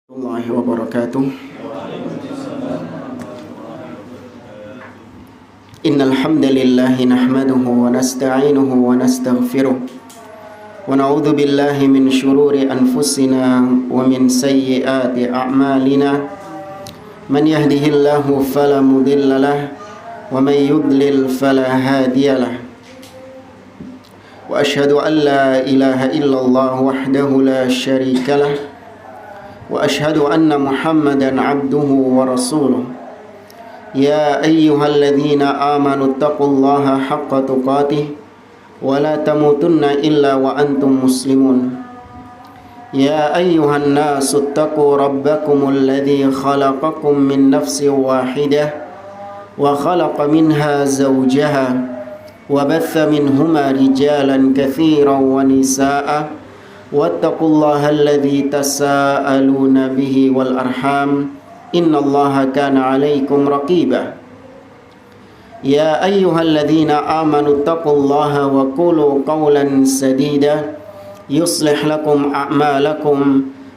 الله وبركاته. إن الحمد لله نحمده ونستعينه ونستغفره ونعوذ بالله من شرور أنفسنا ومن سيئات أعمالنا من يهده الله فلا مضل له ومن يضلل فلا هادي له وأشهد أن لا إله إلا الله وحده لا شريك له وأشهد أن محمدا عبده ورسوله يا أيها الذين آمنوا اتقوا الله حق تقاته ولا تموتن إلا وأنتم مسلمون يا أيها الناس اتقوا ربكم الذي خلقكم من نفس واحدة وخلق منها زوجها وبث منهما رجالا كثيرا ونساء واتقوا الله الذي تساءلون به والأرحام إن الله كان عليكم رقيبا يا أيها الذين آمنوا اتقوا الله وقولوا قولا سديدا يصلح لكم أعمالكم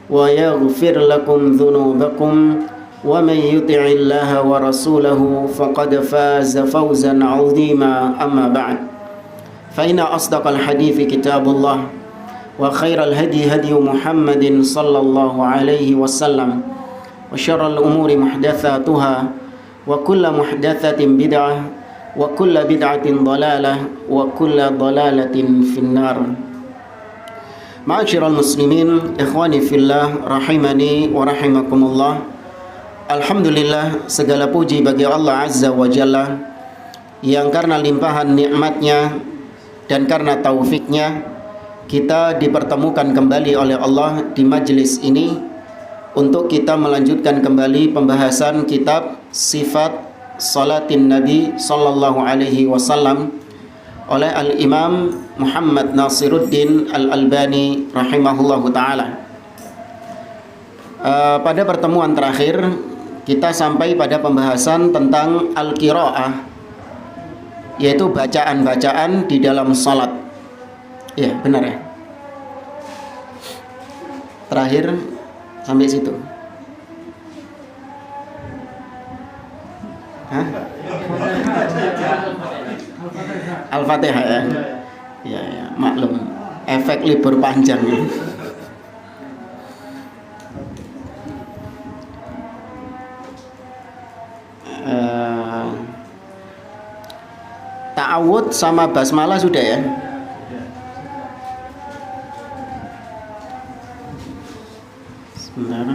ويغفر لكم ذنوبكم ومن يطع الله ورسوله فقد فاز فوزا عظيما أما بعد فإن أصدق الحديث كتاب الله وخير الهدي هدي محمد صلى الله عليه وسلم وشر الأمور محدثاتها وكل محدثة بدعة وكل بدعة ضلالة وكل ضلالة في النار. Ma'asyiral muslimin, ikhwani fillah, rahimani wa rahimakumullah. Alhamdulillah, segala puji bagi Allah Azza wa Jalla yang karena limpahan nikmatnya dan karena taufiknya kita dipertemukan kembali oleh Allah di majlis ini untuk kita melanjutkan kembali pembahasan kitab Sifat Salatin Nabi Sallallahu Alaihi Wasallam oleh Al-Imam Muhammad Nasiruddin Al-Albani rahimahullahu ta'ala. Pada pertemuan terakhir kita sampai pada pembahasan tentang Al-Qira'ah, yaitu bacaan-bacaan di dalam salat. Ya, benar ya. Terakhir sampai situ. Hah? Al-Fatihah ya. Ya, maklum. Efek libur panjang. Ta'awud sama basmalah sudah ya. Sebentar.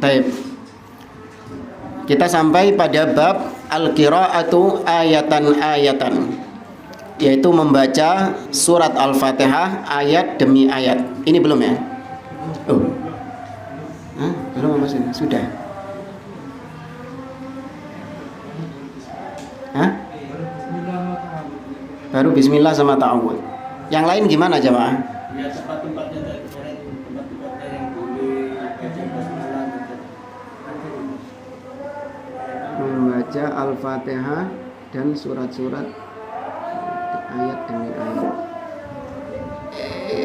Baik. Kita sampai pada bab al-qira'atu ayatan-ayatan, yaitu membaca surat Al-Fatihah ayat demi ayat. Ini belum ya? Oh. Hah? Belum Mas? Sudah. Hah? Baru bismillah sama ta'awud. Yang lain gimana jemaah? Ya, tempat-tempatnya dari kemarin, tempat-tempatnya yang boleh baca basmalah gitu. Membaca Al-Fatihah dan surat-surat ayat demi ayat.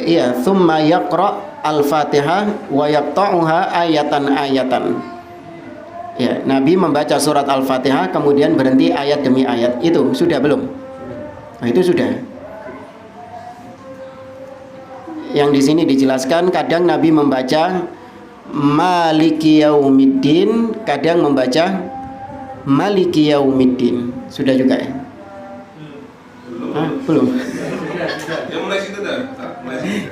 Iya, thumma yaqra Al-Fatihah wa yaqta'uha ayatan-ayatan. Ya, Nabi membaca surat Al-Fatihah kemudian berhenti ayat demi ayat. Itu sudah belum? Nah, itu sudah. Yang di sini dijelaskan kadang Nabi membaca Maliki Yaumiddin, kadang membaca Maliki Yaumiddin. Sudah juga ya? Belum. Ya mulai situ dah.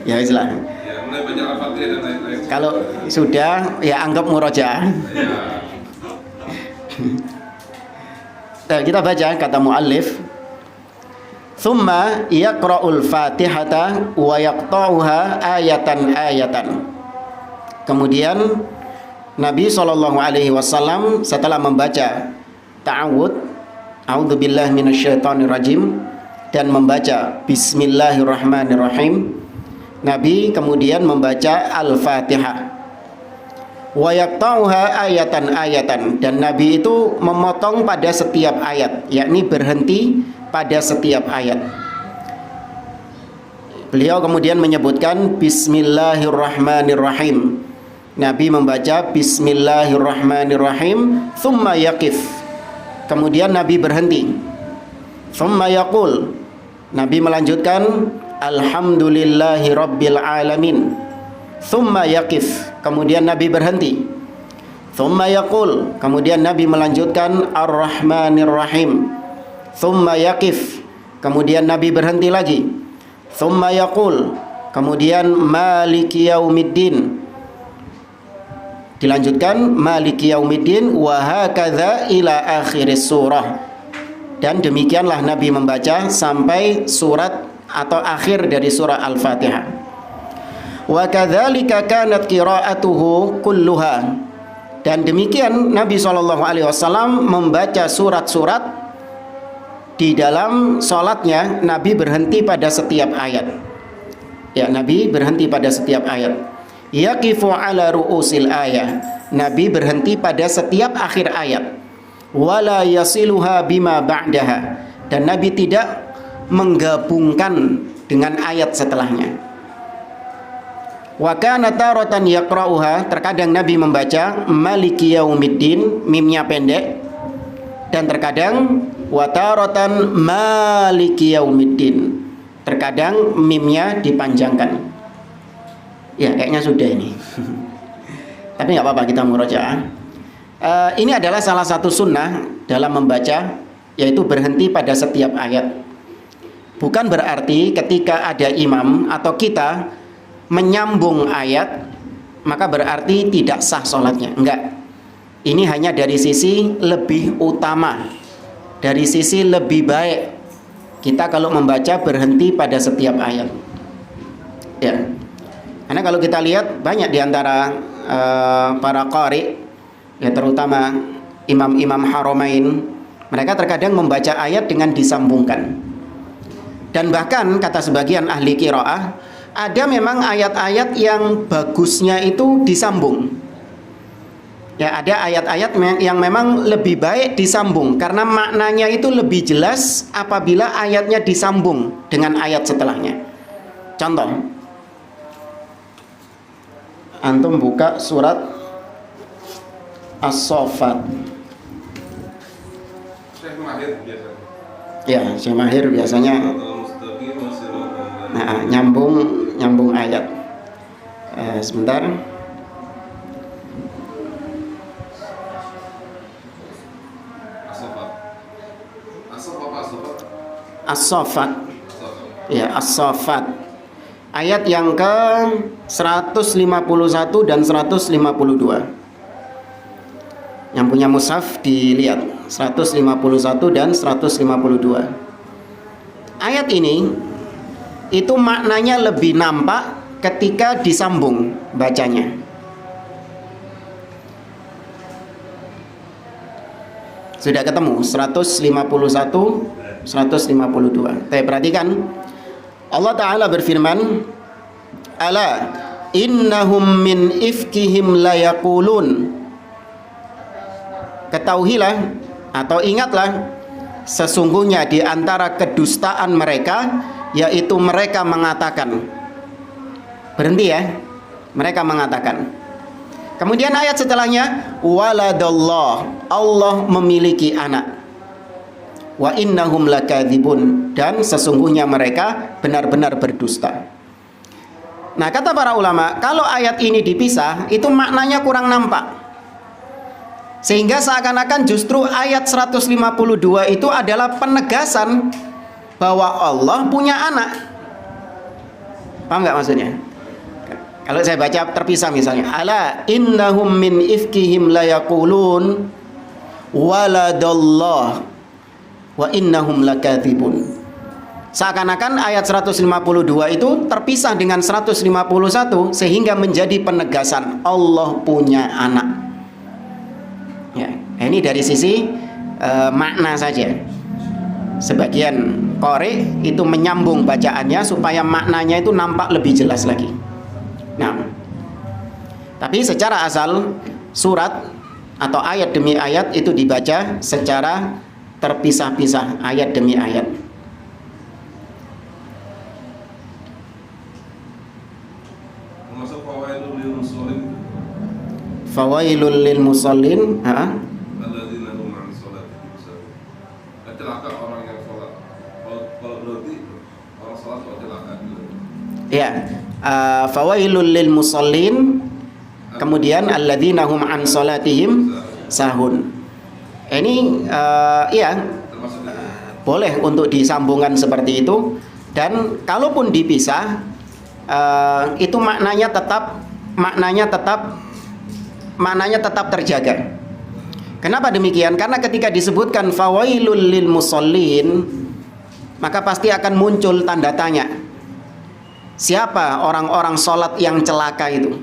Ya Islam. Ya mulai baca Al-Fatihah dan lain-lain. Kalau sudah ya anggap murojaah. Ya. Kita baca kata muallif. Thumma yaqra'ul Fatihata wa yaqta'uha ayatan-ayatan. Kemudian Nabi SAW setelah membaca ta'awud, a'udzubillahi minasyaitonirrajim, dan membaca bismillahirrahmanirrahim, Nabi kemudian membaca Al-Fatihah. Wa yaqta'uha ayatan-ayatan, dan Nabi itu memotong pada setiap ayat, yakni berhenti pada setiap ayat. Beliau kemudian menyebutkan Bismillahirrahmanirrahim. Nabi membaca Bismillahirrahmanirrahim, thumma yaqif. Kemudian Nabi berhenti. Thumma yaqul. Nabi melanjutkan Alhamdulillahi Rabbil Alamin. Thumma yaqif. Kemudian Nabi berhenti. Thumma yaqul. Kemudian Nabi melanjutkan Ar-Rahmanir Rahim. Thumma yaqif. Kemudian Nabi berhenti lagi. Thumma yaqul. Kemudian Maliki Yaumiddin. Dilanjutkan Maliki Yaumiddin wa hakadza ila akhiris surah. Dan demikianlah Nabi membaca sampai surat atau akhir dari surah Al-Fatihah. Wa kadzalika kanat qira'atuhu kulluha. Dan demikian Nabi SAW membaca surat-surat di dalam sholatnya. Nabi berhenti pada setiap ayat. Ya, Nabi berhenti pada setiap ayat. Yaqifu ala ru'usil ayat. Nabi berhenti pada setiap akhir ayat. Wala yasiluha bima ba'daha. Dan Nabi tidak menggabungkan dengan ayat setelahnya. Wa kana taratan yaqra'uha. Terkadang Nabi membaca Maliki Yaumiddin, mimnya pendek. Dan terkadang wa taratan Maliki Yaumiddin. Terkadang mimnya dipanjangkan. Ya, kayaknya sudah ini. Tapi nggak apa-apa, kita murojaah. Ini adalah salah satu sunnah dalam membaca, yaitu berhenti pada setiap ayat. Bukan berarti ketika ada imam atau kita menyambung ayat, maka berarti tidak sah sholatnya. Enggak. Ini hanya dari sisi lebih utama, dari sisi lebih baik. Kita kalau membaca berhenti pada setiap ayat. Ya. Karena kalau kita lihat banyak diantara para qari, ya terutama imam-imam haramain, mereka terkadang membaca ayat dengan disambungkan. Dan bahkan kata sebagian ahli qiraah, ada memang ayat-ayat yang bagusnya itu disambung. Ya, ada ayat-ayat yang memang lebih baik disambung karena maknanya itu lebih jelas apabila ayatnya disambung dengan ayat setelahnya. Contoh, antum buka surat As-Saffat. Syekh Mahir biasanya. Ya, Syekh Mahir biasanya nyambung ayat. Sebentar. As-Saffat. Ya, As-Saffat. Ayat yang ke 151 dan 152. Yang punya mushaf dilihat 151 dan 152. Ayat ini itu maknanya lebih nampak ketika disambung bacanya. Sudah ketemu 151, 152. Tapi perhatikan, Allah Ta'ala berfirman, Ala innahum min ifkihim layaqulun. Ketahuilah atau ingatlah, sesungguhnya di antara kedustaan mereka, yaitu mereka mengatakan. Berhenti ya, mereka mengatakan. Kemudian ayat setelahnya, waladallah, Allah memiliki anak. Wa innahum lakadzibun, dan sesungguhnya mereka benar-benar berdusta. Nah, kata para ulama, kalau ayat ini dipisah, itu maknanya kurang nampak. Sehingga seakan-akan justru ayat 152 itu adalah penegasan bahwa Allah punya anak. Paham nggak maksudnya? Kalau saya baca terpisah misalnya, ala innahum min ifkihim layaqulun waladallah wa innahum lakadzibun. Seakan-akan ayat 152 itu terpisah dengan 151 sehingga menjadi penegasan Allah punya anak. Ya, ini dari sisi makna saja. Sebagian qari itu menyambung bacaannya supaya maknanya itu nampak lebih jelas lagi. Nah, tapi secara asal surat atau ayat demi ayat itu dibaca secara terpisah-pisah, ayat demi ayat. Fawailul lil musallin. Alladzina hum an sholatihim sahun. Celaka orang yang sholat. Kalau berarti orang sholat kok celaka gitu. Ya, fawailul lil musallin. Kemudian alladzina hum an sholatihim sahun. Ini ya Termasuk itu. boleh untuk disambungkan seperti itu, dan kalaupun dipisah itu maknanya tetap terjaga. Kenapa demikian? Karena ketika disebutkan fawailul lil musallin, maka pasti akan muncul tanda tanya. Siapa orang-orang sholat yang celaka itu?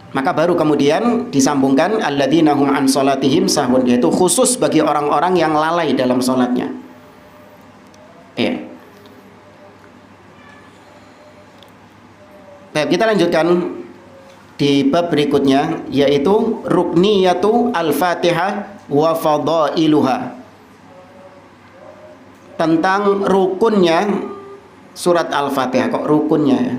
Maka baru kemudian disambungkan alladzina hum an sholatihim sahun, yaitu khusus bagi orang-orang yang lalai dalam sholatnya. Ya. Baik, kita lanjutkan di bab berikutnya, yaitu rukniyatu al-Fatihah wa fadailuha. Tentang rukunnya surat Al-Fatihah. Kok rukunnya ya?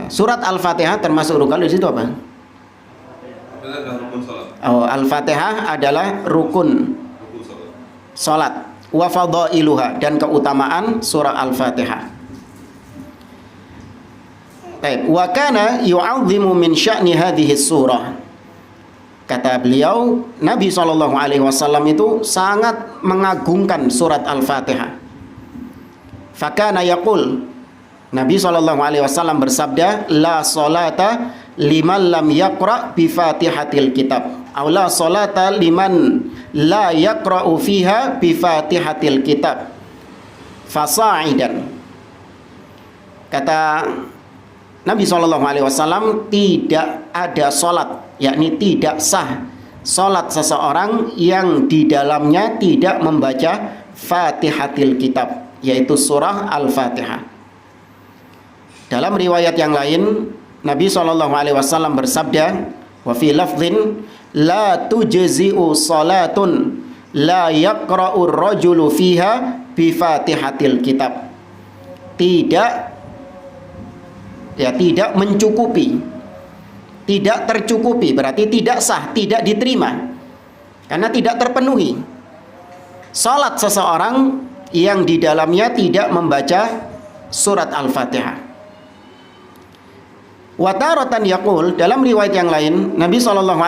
Surat Al-Fatihah termasuk rukun. Di situ apa? Apakah adalah rukun sholat? Oh, Al-Fatihah adalah rukun Rukun sholat. salat. Wa fadailuha, dan keutamaan surah Al-Fatihah. Baik, wa kana yu'azzimu min sya'ni hadhihi surah. Kata beliau, Nabi SAW itu sangat mengagungkan surat Al-Fatihah. Fakana yaqul, Nabi SAW bersabda, la salata liman lam yaqra bi fatihatil kitab, aw la salata liman la yaqra'u fiha bi fatihatil kitab fasa'idan. Kata Nabi SAW, tidak ada solat, yakni tidak sah solat seseorang yang di dalamnya tidak membaca Fatihatil Kitab, yaitu surah Al-Fatihah. Dalam riwayat yang lain, Nabi SAW bersabda, wa fi lafdhin, la tujzi'u salatun la yaqra'ur rajulu fiha bi Fatihatil Kitab. Tidak mencukupi, tidak tercukupi, berarti tidak sah, tidak diterima, karena tidak terpenuhi salat seseorang yang di dalamnya tidak membaca surat Al-Fatihah. Wa taratan yaqul, dalam riwayat yang lain Nabi SAW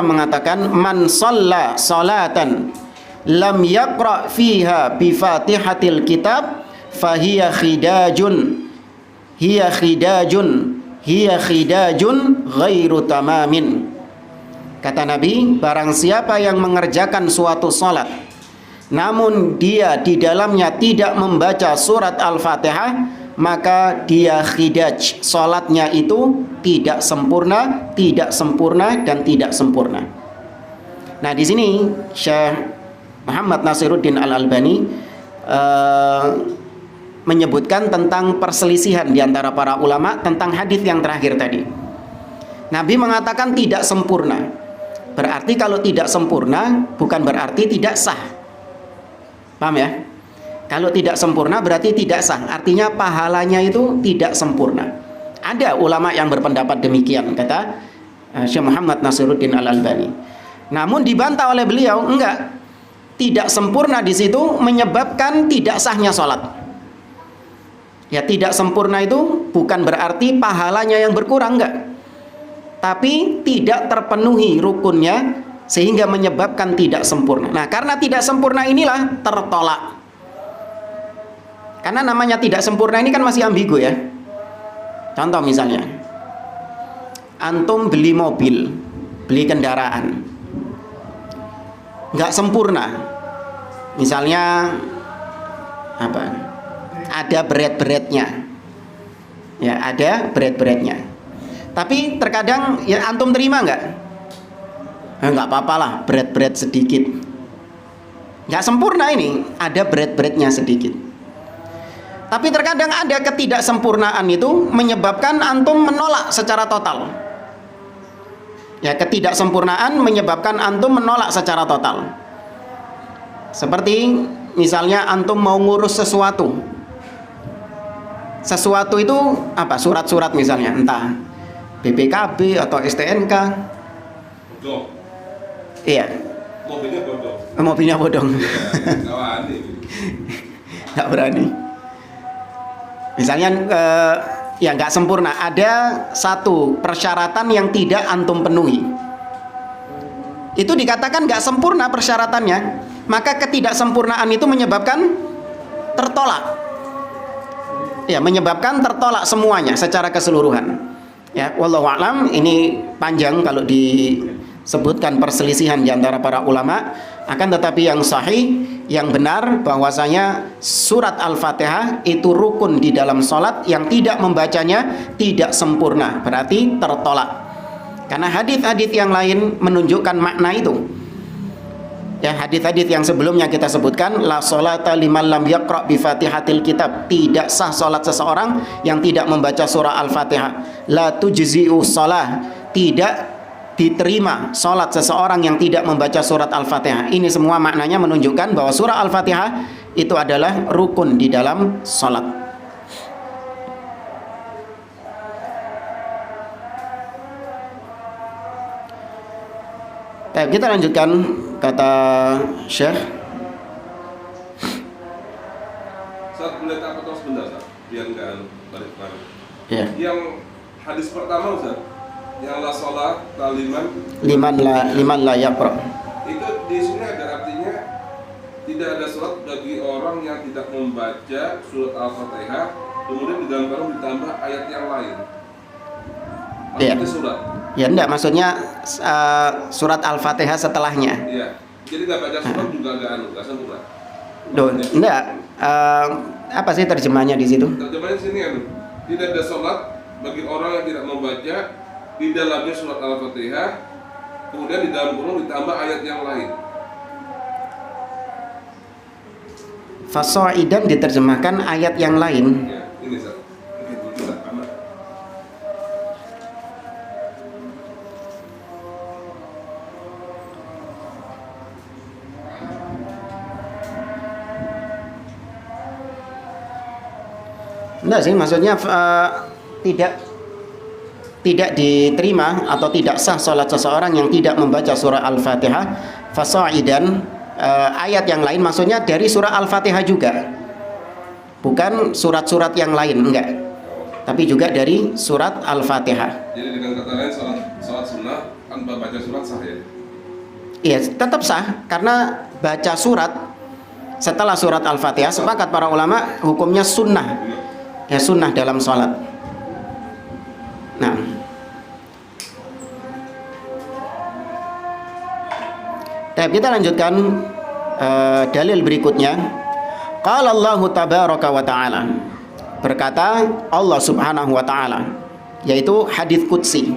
mengatakan, man shalla salatan lam yaqra fiha bi Fatihatil Kitab fahiya khidajun hiya khidajun ghairu tamamin. Kata Nabi, barang siapa yang mengerjakan suatu salat namun dia di dalamnya tidak membaca surat Al-Fatihah, maka dia khidaj, salatnya itu tidak sempurna, dan tidak sempurna. Nah, di sini Syekh Muhammad Nasiruddin Al-Albani menyebutkan tentang perselisihan di antara para ulama tentang hadis yang terakhir tadi. Nabi mengatakan tidak sempurna. Berarti kalau tidak sempurna bukan berarti tidak sah. Paham ya? Kalau tidak sempurna berarti tidak sah. Artinya pahalanya itu tidak sempurna. Ada ulama yang berpendapat demikian, kata Syekh Muhammad Nasiruddin Al-Albani. Namun dibantah oleh beliau, enggak. Tidak sempurna di situ menyebabkan tidak sahnya sholat. Ya, tidak sempurna itu bukan berarti pahalanya yang berkurang, enggak. Tapi tidak terpenuhi rukunnya sehingga menyebabkan tidak sempurna. Nah, karena tidak sempurna inilah tertolak. Karena namanya tidak sempurna ini kan masih ambigu ya. Contoh misalnya, antum beli mobil, beli kendaraan, enggak sempurna. Misalnya apa? Ada berat-beratnya, ya ada berat-beratnya. Tapi terkadang ya antum terima nggak? Nggak apa-apa lah, berat-berat sedikit. Nggak sempurna ini, ada berat-beratnya sedikit. Tapi terkadang ada ketidaksempurnaan itu menyebabkan antum menolak secara total. Ya, ketidaksempurnaan menyebabkan antum menolak secara total. Seperti misalnya antum mau ngurus sesuatu itu apa, surat-surat misalnya, entah BPKB atau STNK. Bodong. Iya, Mobilnya bodong. mobilnya bodong. Iya, wani. Nggak berani. Misalnya ya nggak sempurna. Ada satu persyaratan yang tidak antum penuhi. Itu dikatakan nggak sempurna persyaratannya. Maka ketidaksempurnaan itu menyebabkan tertolak. Ya, menyebabkan tertolak semuanya secara keseluruhan. Ya, wallahu a'lam. Ini panjang kalau disebutkan perselisihan di antara para ulama. Akan tetapi yang sahih, yang benar bahwasanya surat Al-Fatihah itu rukun di dalam sholat. Yang tidak membacanya tidak sempurna, berarti tertolak. Karena hadits-hadits yang lain menunjukkan makna itu. Ya, hadits-hadits yang sebelumnya kita sebutkan, la sholata liman lam yaqra bi Fatihatil kitab, tidak sah salat seseorang yang tidak membaca surah Al-Fatihah. La tujzi'u shalah, tidak diterima salat seseorang yang tidak membaca surat Al-Fatihah. Ini semua maknanya menunjukkan bahwa surah Al-Fatihah itu adalah rukun di dalam salat. Kita lanjutkan kata Syekh. Saat boleh tak potong sebentar, Ustaz, biar nggak balik-balik. Ya. Yang hadis pertama, Ustaz, yang la sholat liman la yaqra. Itu di sini ada artinya tidak ada sholat bagi orang yang tidak membaca surat Al-Fatihah, kemudian di dalam Quran ditambah ayat yang lain. Maksudnya surat. Ya enggak, maksudnya surat Al-Fatihah setelahnya. Iya. Jadi nggak baca surat juga nggak sempurna. Enggak. Apa sih terjemahnya di situ? Terjemahnya di sini tidak ada sholat bagi orang yang tidak membaca di dalamnya surat Al-Fatihah, kemudian di dalam Quran ditambah ayat yang lain. Fasoidan diterjemahkan ayat yang lain. Ya, ini Ustaz. Oke, Ustaz, aman. Enggak sih, maksudnya tidak diterima atau tidak sah salat seseorang yang tidak membaca surah Al-Fatihah. Fasoidan ayat yang lain, maksudnya dari surah Al-Fatihah juga, bukan surat-surat yang lain, enggak, tapi juga dari surat Al-Fatihah. Jadi dengan kata lain salat sunnah tanpa baca surat sah ya? Iya, tetap sah karena baca surat setelah surat Al-Fatihah, sepakat para ulama hukumnya sunnah. Ya, sunnah dalam sholat. Nah, kita lanjutkan dalil berikutnya. Qala Allahu tabaraka wa ta'ala, berkata Allah subhanahu wa ta'ala, yaitu hadits qudsi.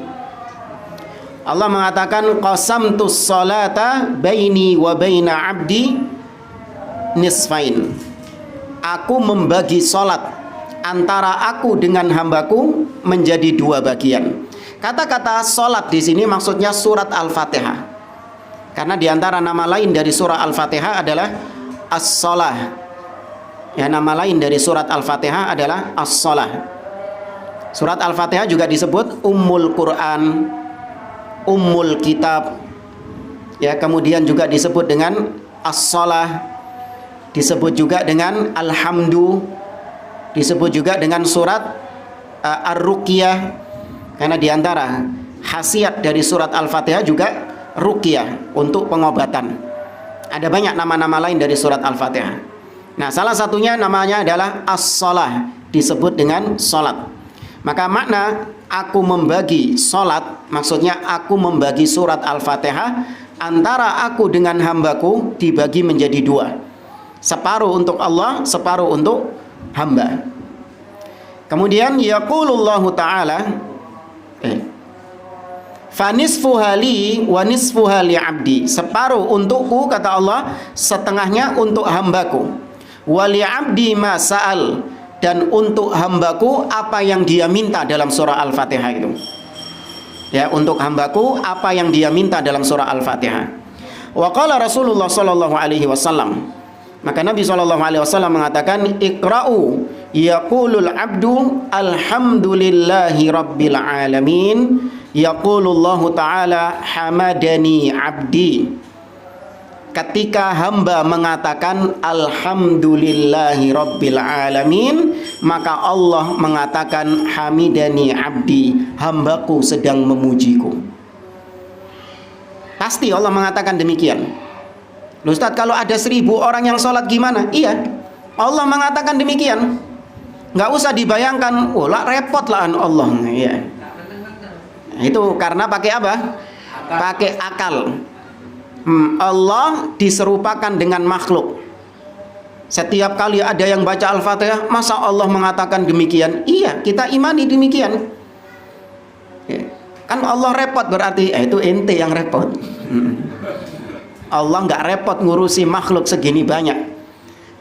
Allah mengatakan, qasamtus salata baini wa baina abdi nisfain. Aku membagi salat antara aku dengan hambaku menjadi dua bagian. Kata-kata salat di sini maksudnya surat Al-Fatihah. Karena di antara nama lain dari surah Al-Fatihah adalah As-Salah. Ya, nama lain dari surat Al-Fatihah adalah As-Salah. Surat Al-Fatihah juga disebut Ummul Quran, Ummul Kitab. Ya, kemudian juga disebut dengan As-Salah. Disebut juga dengan Alhamdu. Disebut juga dengan surat Ar-Ruqyah. Karena di antara khasiat dari surat Al-Fatihah juga Ruqyah, untuk pengobatan. Ada banyak nama-nama lain dari surat Al-Fatihah. Nah, salah satunya namanya adalah As-Salah, disebut dengan salat. Maka makna aku membagi salat, maksudnya aku membagi surat Al-Fatihah antara aku dengan hambaku dibagi menjadi dua. Separuh untuk Allah, separuh untuk hamba. Kemudian yaqulullahu ta'ala, fanisfuha li wa nisfuha li abdi. Separuh untukku, kata Allah, setengahnya untuk hambaku. Wa li abdi ma sa'al, dan untuk hambaku apa yang dia minta dalam surah Al-Fatihah itu. Ya, untuk hambaku apa yang dia minta dalam surah Al-Fatihah. Wa qala Rasulullah sallallahu alaihi wasallam, maka Nabi sallallahu alaihi wasallam mengatakan, iqra'u yaqulul abdu alhamdulillahi rabbil alamin, yaqulullahu ta'ala hamadani abdi. Ketika hamba mengatakan alhamdulillahi rabbil alamin, maka Allah mengatakan hamidani abdi, hambaku sedang memujiku. Pasti Allah mengatakan demikian. Ustaz, kalau ada 1000 orang yang sholat gimana? Iya, Allah mengatakan demikian. Nggak usah dibayangkan, oh lah repot lah Allah. Ya. Itu karena pakai apa? Pakai akal. Allah diserupakan dengan makhluk. Setiap kali ada yang baca Al-Fatihah, masa Allah mengatakan demikian? Iya, kita imani demikian. Ya. Kan Allah repot berarti, itu ente yang repot. Allah nggak repot ngurusi makhluk segini banyak.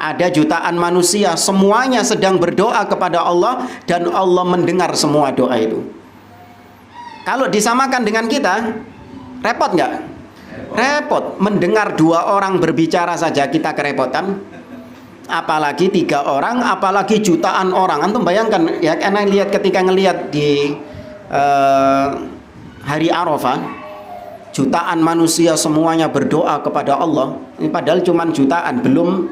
Ada jutaan manusia, semuanya sedang berdoa kepada Allah, dan Allah mendengar semua doa itu. Kalau disamakan dengan kita, repot nggak? Repot. Mendengar 2 orang berbicara saja kita kerepotan, apalagi 3 orang, apalagi jutaan orang. Antum bayangkan ya, karena lihat ketika ngelihat di hari Arafah, jutaan manusia semuanya berdoa kepada Allah. Ini padahal cuma jutaan, belum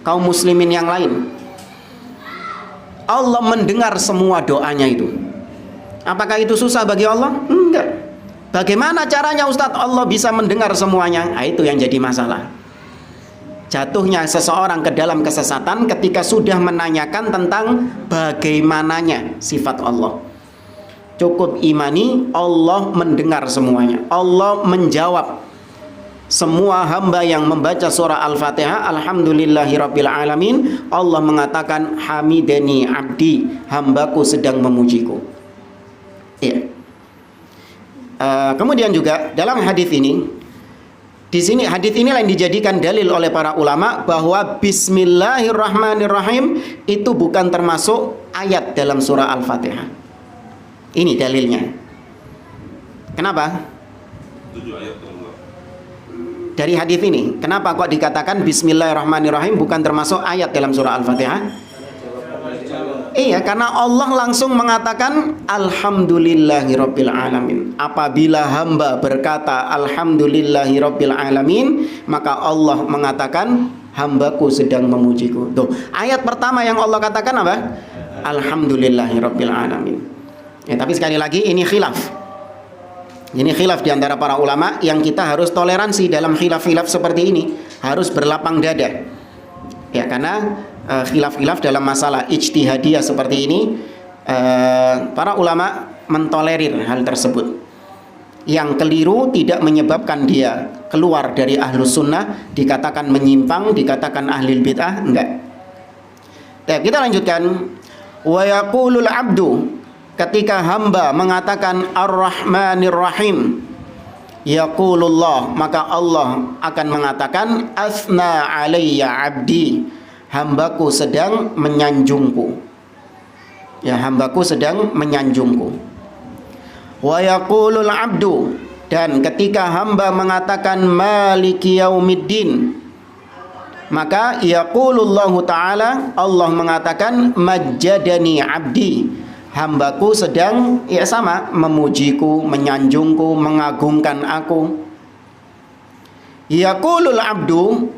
kaum muslimin yang lain. Allah mendengar semua doanya itu. Apakah itu susah bagi Allah? Enggak. Bagaimana caranya Ustadz Allah bisa mendengar semuanya? Nah, itu yang jadi masalah. Jatuhnya seseorang ke dalam kesesatan ketika sudah menanyakan tentang bagaimananya sifat Allah. Cukup imani Allah mendengar semuanya. Allah menjawab semua hamba yang membaca surah Al-Fatihah, alhamdulillahirabbil alamin. Allah mengatakan hamidani abdi, hambaku sedang memujiku. Iya. Kemudian juga dalam hadis ini, di sini hadis inilah yang dijadikan dalil oleh para ulama bahwa Bismillahirrahmanirrahim itu bukan termasuk ayat dalam surah Al-Fatihah. Ini dalilnya. Kenapa? 7 ayat Allah. Dari hadis ini, kenapa kok dikatakan Bismillahirrahmanirrahim bukan termasuk ayat dalam surah Al-Fatihah? Iya, karena Allah langsung mengatakan alhamdulillahirabbil alamin. Apabila hamba berkata alhamdulillahirabbil alamin, maka Allah mengatakan hambaku sedang memujiku. Tuh, ayat pertama yang Allah katakan apa? Alhamdulillahirabbil alamin. Ya, tapi sekali lagi ini khilaf. Ini khilaf di antara para ulama yang kita harus toleransi dalam khilaf-khilaf seperti ini, harus berlapang dada. Ya, karena khilaf-khilaf dalam masalah ijtihadiyah seperti ini, para ulama mentolerir hal tersebut. Yang keliru tidak menyebabkan dia keluar dari ahlus sunnah, dikatakan menyimpang, dikatakan ahlul bid'ah, enggak. Kita lanjutkan. Wa yaqulul abdu, ketika hamba mengatakan ar-rahmanir rahim, yaqulullah, maka Allah akan mengatakan asna alayya abdi, hambaku sedang menyanjungku. Ya, hambaku sedang menyanjungku. Wa yaqulul abdu, dan ketika hamba mengatakan maliki yaumiddin, maka yaqulullahu ta'ala, Allah mengatakan majjadani abdi, hambaku sedang ya sama memujiku, menyanjungku, mengagungkan aku. Yaqulul abdu,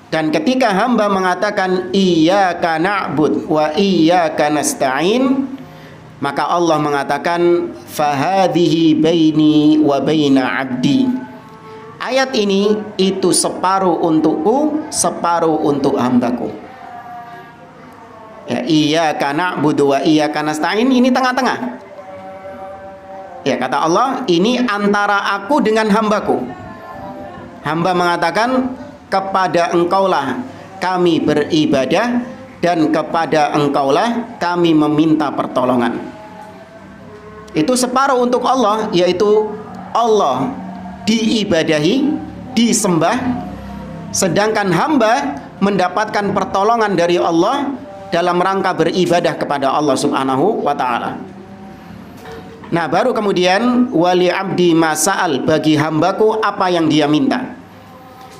dan ketika hamba mengatakan iyyaka na'bud wa iyyaka nasta'in, maka Allah mengatakan fahadhihi baini wa baina abdi. Ayat ini itu separuh untukku, separuh untuk hambaku. Ya, iyyaka na'budu wa iyyaka nasta'in, ini tengah-tengah. Ya, kata Allah, ini antara aku dengan hambaku. Hamba mengatakan kepada engkaulah kami beribadah, dan kepada engkaulah kami meminta pertolongan. Itu separuh untuk Allah, yaitu Allah diibadahi, disembah, sedangkan hamba mendapatkan pertolongan dari Allah dalam rangka beribadah kepada Allah Subhanahu wa ta'ala. Nah, baru kemudian wali abdi masa'al, bagi hambaku apa yang dia minta.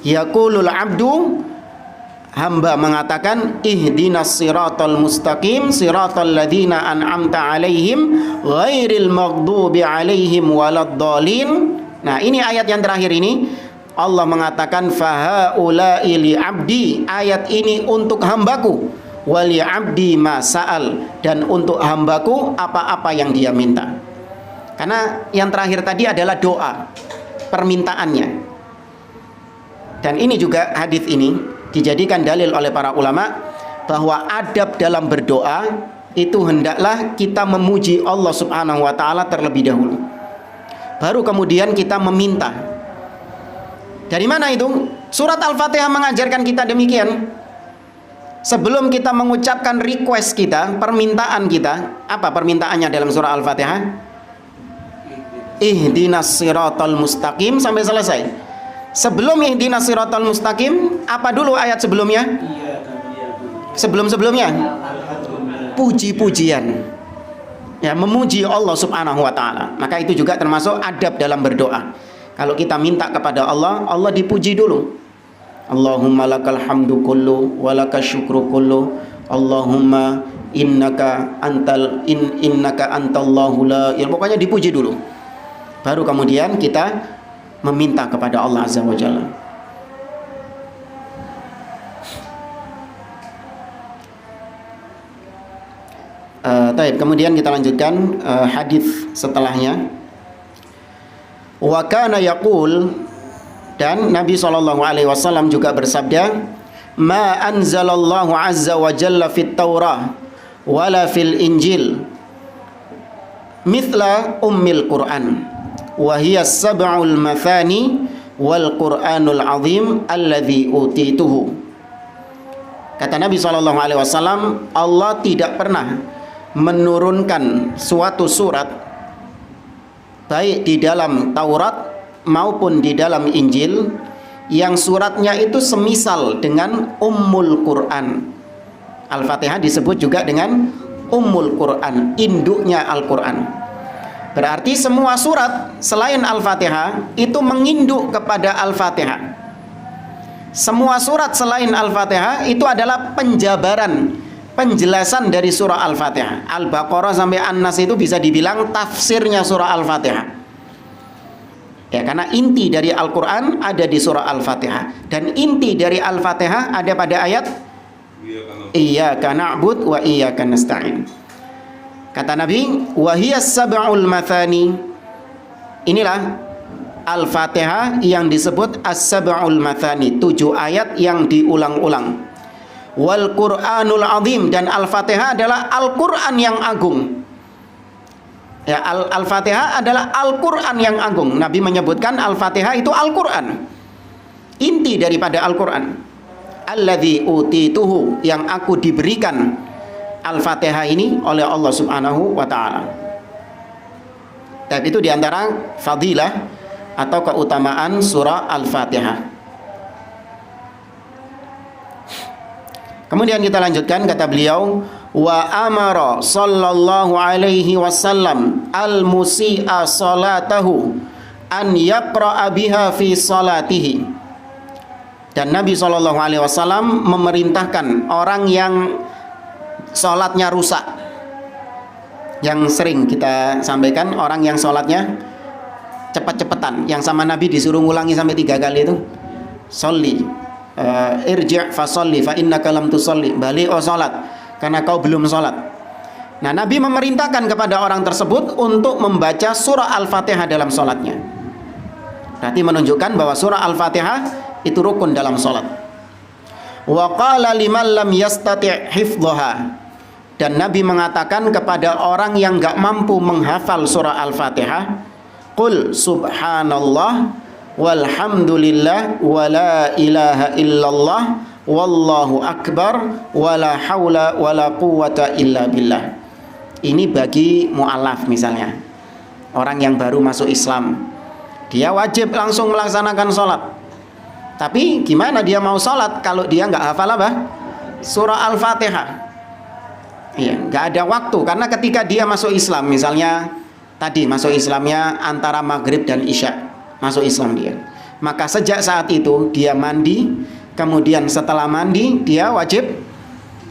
Yaqulul abdu, hamba mengatakan ihdinas siratal mustaqim siratal ladzina an'amta alaihim ghairil maghdubi alaihim waladdallin. Nah, ini ayat yang terakhir ini Allah mengatakan fahaula'i li abdi, ayat ini untuk hambaku, wali abdi ma sa'al, dan untuk hambaku apa-apa yang dia minta. Karena yang terakhir tadi adalah doa, permintaannya. Dan ini juga hadis ini dijadikan dalil oleh para ulama bahwa adab dalam berdoa itu hendaklah kita memuji Allah Subhanahu wa taala terlebih dahulu. Baru kemudian kita meminta. Dari mana itu? Surat Al-Fatihah mengajarkan kita demikian. Sebelum kita mengucapkan request kita, permintaan kita, apa permintaannya dalam surah Al-Fatihah? Ihdinas siratal mustaqim sampai selesai. Sebelum ihdinas siratal mustaqim, apa dulu ayat sebelumnya? Sebelum-sebelumnya puji-pujian. Ya, memuji Allah Subhanahu wa taala. Maka itu juga termasuk adab dalam berdoa. Kalau kita minta kepada Allah, Allah dipuji dulu. Allahumma lakal hamdu kullu wa lakas syukru kullu. Allahumma innaka antallahu la. Ya, pokoknya dipuji dulu. Baru kemudian kita meminta kepada Allah Azza wa Jalla. Kemudian kita lanjutkan hadis setelahnya. Wa kana yaqul, dan Nabi SAW juga bersabda, ma anzalallahu azza wa jalla fit Taurah wala fil Injil mithla ummil Qur'an wa hiya sab'ul mathani wal Qur'anul azim alladhi utituhu. Kata Nabi SAW, Allah tidak pernah menurunkan suatu surat baik di dalam Taurat maupun di dalam Injil yang suratnya itu semisal dengan Ummul Quran. Al-Fatihah disebut juga dengan Ummul Quran, induknya Al-Quran. Berarti semua surat selain Al-Fatihah itu menginduk kepada Al-Fatihah. Semua surat selain Al-Fatihah itu adalah penjabaran, penjelasan dari surah Al-Fatihah. Al-Baqarah sampai An-Nas itu bisa dibilang tafsirnya surah Al-Fatihah. Ya, karena inti dari Al-Quran ada di surah Al-Fatihah. Dan inti dari Al-Fatihah ada pada ayat Iyyaka na'bud wa iyyaka nasta'in. Kata Nabi, wa hiyas sab'ul mathani. Inilah Al-Fatihah yang disebut as-sab'ul mathani, 7 ayat yang diulang-ulang. Wal Qur'anul azim, dan Al-Fatihah adalah Al-Qur'an yang agung. Ya, Al-Fatihah adalah Al-Qur'an yang agung. Nabi menyebutkan Al-Fatihah itu Al-Qur'an. Inti daripada Al-Qur'an. Alladzi utituhu, yang aku diberikan Al-Fatihah ini oleh Allah Subhanahu wa taala. Dan itu diantara fadilah atau keutamaan surah Al-Fatihah. Kemudian kita lanjutkan, kata beliau, wa amara sallallahu alaihi wasallam al-musi'a salatahu an yaqra'a biha fi salatihi. Dan Nabi sallallahu alaihi wasallam memerintahkan orang yang salatnya rusak. Yang sering kita sampaikan, orang yang salatnya cepat-cepatan, yang sama Nabi disuruh ngulangi sampai 3 kali itu. Sholli irji' fa sholli fa innaka lam tusolli, balik salat karena kau belum salat. Nah, Nabi memerintahkan kepada orang tersebut untuk membaca surah Al-Fatihah dalam salatnya. Berarti menunjukkan bahwa surah Al-Fatihah itu rukun dalam salat. Wa qala liman lam yastati' hifdhaha, dan Nabi mengatakan kepada orang yang enggak mampu menghafal surah Al-Fatihah, qul subhanallah walhamdulillah wala ilaha illallah wallahu akbar wala haula wala quwata illa billah. Ini bagi mu'alaf misalnya, orang yang baru masuk Islam, dia wajib langsung melaksanakan sholat. Tapi gimana dia mau sholat kalau dia nggak hafal apa? Surah Al-Fatihah. Iya, nggak ada waktu, karena ketika dia masuk Islam, misalnya tadi masuk Islamnya antara maghrib dan isya, masuk Islam dia, maka sejak saat itu dia mandi, kemudian setelah mandi dia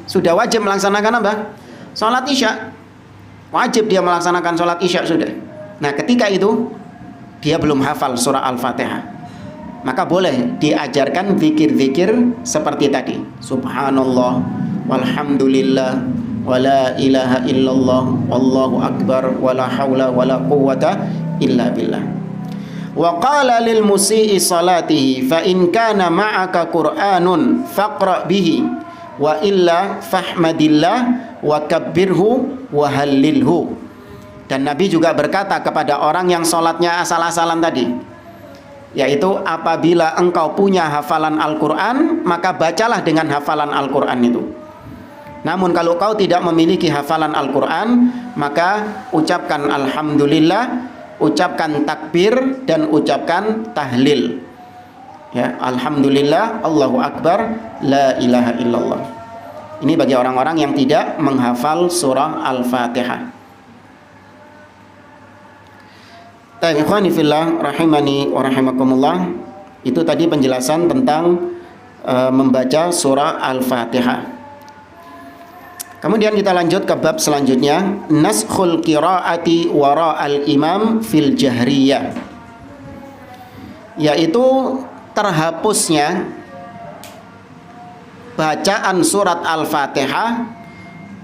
sudah wajib melaksanakan apa? Sholat isya. Wajib dia melaksanakan sholat isya sudah. Nah ketika itu dia belum hafal surah Al-Fatihah, maka boleh diajarkan zikir-zikir seperti tadi. Subhanallah, walhamdulillah, wala ilaha illallah, wallahu akbar, wala hawla wala quwwata illa billah. Wa qala lil musii salatihi fa in kana ma'aka Qur'anun faqra bihi wa illa fahmadillah wa kabbirhu wa hallilhu. Dan Nabi juga berkata kepada orang yang sholatnya asal-asalan tadi, yaitu apabila engkau punya hafalan Al-Quran, maka bacalah dengan hafalan Al-Quran itu. Namun kalau kau tidak memiliki hafalan Al-Quran, maka ucapkan Alhamdulillah, ucapkan takbir, dan ucapkan tahlil. Ya, Alhamdulillah, Allahu Akbar, la ilaha illallah. Ini bagi orang-orang yang tidak menghafal surah Al-Fatihah. Ikhwani fillah rahimani wa rahimakumullah. Itu tadi penjelasan tentang membaca surah Al-Fatihah. Kemudian kita lanjut ke bab selanjutnya, naskhul qiraati wara'al imam fil jahriyah, yaitu terhapusnya bacaan surat Al-Fatihah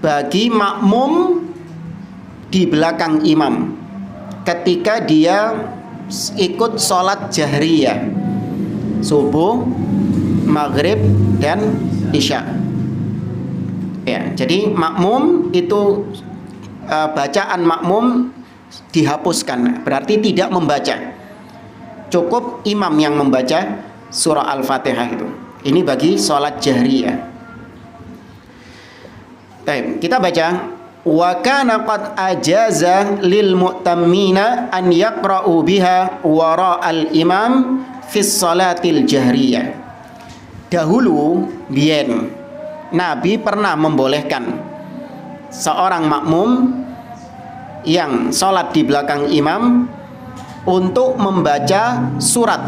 bagi makmum di belakang imam ketika dia ikut sholat jahriyah, subuh, maghrib, dan isya. Ya, jadi makmum itu bacaan makmum dihapuskan, berarti tidak membaca. Cukup imam yang membaca surah Al-Fatihah itu. Ini bagi sholat jahriyah. Baik, kita baca. Wa kana qad ajaza lil mu'tammina an yaqra'u biha wara'al imam fi sholatil jahriyah. Dahulu biyen Nabi pernah membolehkan seorang makmum yang sholat di belakang imam untuk membaca surat.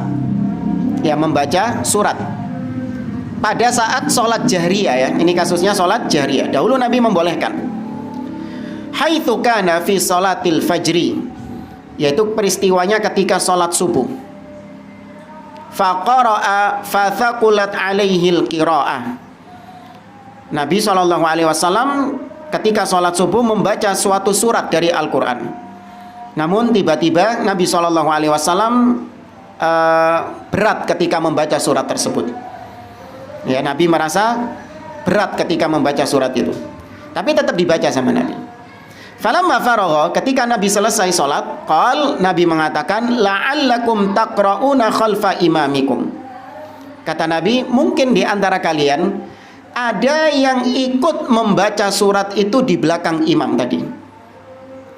Ya, membaca surat pada saat sholat jahriyah, ya. Ini kasusnya sholat jahriyah. Dahulu Nabi membolehkan. Haitsu kana fi sholatil fajri, yaitu peristiwanya ketika sholat subuh. Faqara'a fathaqulat alaihil qira'ah. Nabi SAW ketika sholat subuh membaca suatu surat dari Al-Quran. Namun tiba-tiba Nabi SAW berat ketika membaca surat tersebut. Ya, Nabi merasa berat ketika membaca surat itu, tapi tetap dibaca sama Nabi. Falamma faragha, ketika Nabi selesai sholat, Nabi mengatakan, la'allakum taqra'una khalfa imamikum. Kata Nabi, mungkin di antara kalian ada yang ikut membaca surat itu di belakang imam tadi,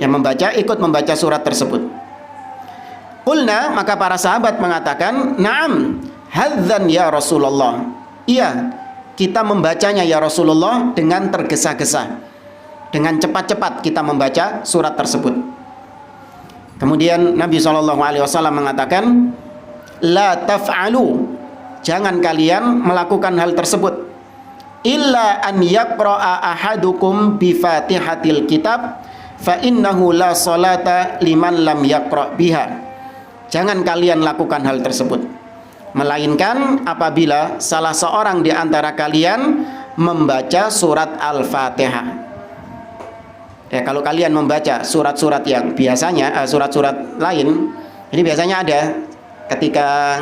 yang ikut membaca surat tersebut. Qulna, maka para sahabat mengatakan, na'am, hadzan ya Rasulullah. Iya, kita membacanya ya Rasulullah dengan tergesa-gesa, dengan cepat-cepat kita membaca surat tersebut. Kemudian Nabi SAW mengatakan, la taf'alu, jangan kalian melakukan hal tersebut, illa an yaqra'a ahadukum bi fatihatil kitab fa innahu la salata liman lam yaqra' biha. Jangan kalian lakukan hal tersebut, melainkan apabila salah seorang di antara kalian membaca surat Al-Fatihah. Ya, kalau kalian membaca surat-surat yang biasanya surat-surat lain, ini biasanya ada ketika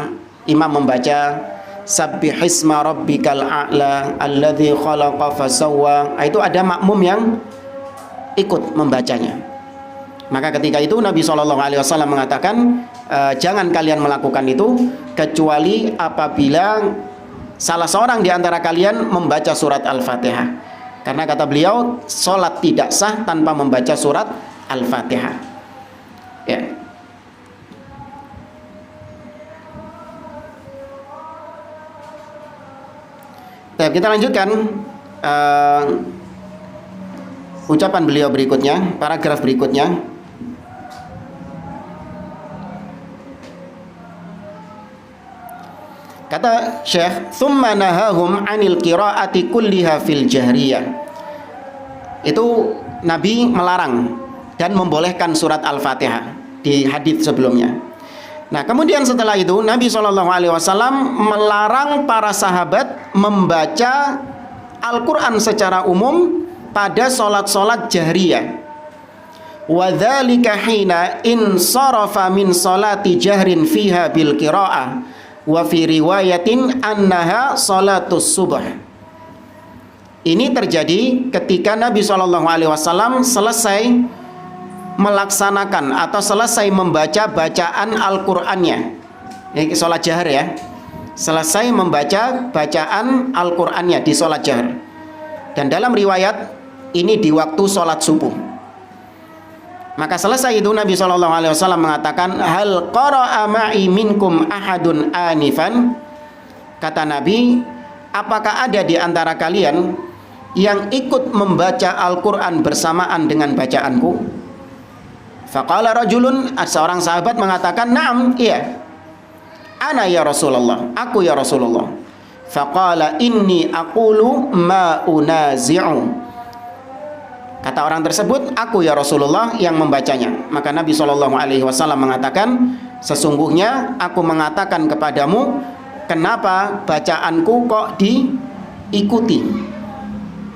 imam membaca Sabbihisma rabbikal a'la alladzi khalaqa fasawwa, itu ada makmum yang ikut membacanya. Maka ketika itu Nabi SAW mengatakan, jangan kalian melakukan itu kecuali apabila salah seorang di antara kalian membaca surat Al-Fatihah. Karena kata beliau, sholat tidak sah tanpa membaca surat Al-Fatihah. Ya. Kita lanjutkan ucapan beliau berikutnya, paragraf berikutnya. Kata Syekh, "Tsumma nahahum 'anil qira'ati kulliha fil jahriyah." Itu Nabi melarang dan membolehkan surat Al-Fatihah di hadis sebelumnya. Nah, kemudian setelah itu Nabi SAW melarang para sahabat membaca Al-Quran secara umum pada solat-solat jahriyah. Wa dzalika hina insarafa min salati jahrin fiha bil qira'ah. Wa fi riwayatin annaha salatus subh. Ini terjadi ketika Nabi SAW selesai melaksanakan atau selesai membaca bacaan Al-Qur'annya. Ini sholat jahar ya. Selesai membaca bacaan Al-Qur'annya di sholat jahar. Dan dalam riwayat ini di waktu sholat subuh. Maka selesai itu Nabi SAW mengatakan, hal qara'a ma'i minkum ahadun anifan. Kata Nabi, apakah ada di antara kalian yang ikut membaca Al-Quran bersamaan dengan bacaanku? Faqala rajulun, seorang sahabat mengatakan, na'am, iya. Ana ya Rasulullah, aku ya Rasulullah. Faqala inni aqulu ma unazi'u. Kata orang tersebut, aku ya Rasulullah yang membacanya. Maka Nabi SAW mengatakan, sesungguhnya aku mengatakan kepadamu, kenapa bacaanku kok diikuti?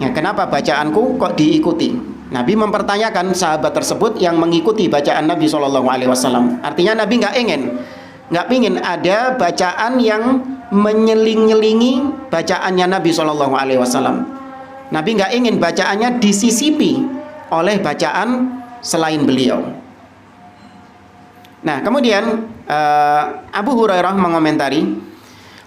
Ya, kenapa bacaanku kok diikuti? Nabi mempertanyakan sahabat tersebut yang mengikuti bacaan Nabi SAW. Artinya Nabi nggak ingin ada bacaan yang menyeling-nyelingi bacaannya Nabi SAW. Nabi nggak ingin bacaannya disisipi oleh bacaan selain beliau. Nah, kemudian Abu Hurairah mengomentari,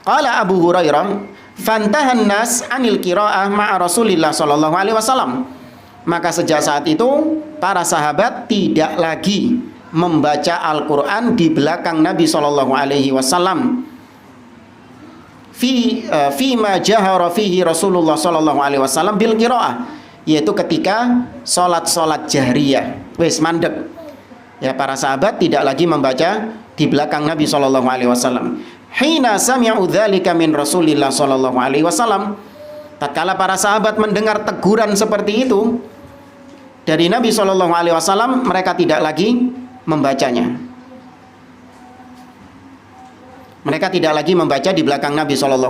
qala Abu Hurairah, fantahan nas anil qiraah ma'a Rasulillah sallallahu alaihi wasallam. Maka sejak saat itu para sahabat tidak lagi membaca Al-Qur'an di belakang Nabi sallallahu alaihi wasallam. Fi ma jahara fihi Rasulullah sallallahu alaihi wasallam bil qiraah, yaitu ketika salat-salat jahriyah. Wis mandek. Ya, para sahabat tidak lagi membaca di belakang Nabi sallallahu alaihi wasallam. Hina sami'u dzalika min Rasulillah sallallahu alaihi wasallam. Tatkala para sahabat mendengar teguran seperti itu dari Nabi sallallahu alaihi wasallam, mereka tidak lagi membacanya. Mereka tidak lagi membaca di belakang Nabi SAW.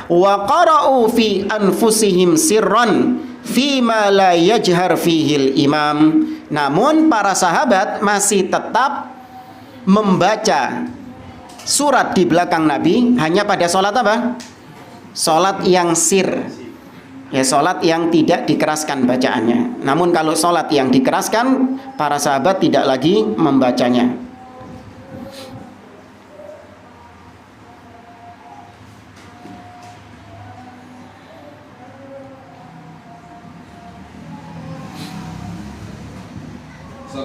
Wa qara'u fi anfusihim sirran fima la yajhar fihil imam. Namun para sahabat masih tetap membaca surat di belakang Nabi hanya pada sholat apa? Sholat yang sir. Ya, sholat yang tidak dikeraskan bacaannya. Namun kalau sholat yang dikeraskan, para sahabat tidak lagi membacanya.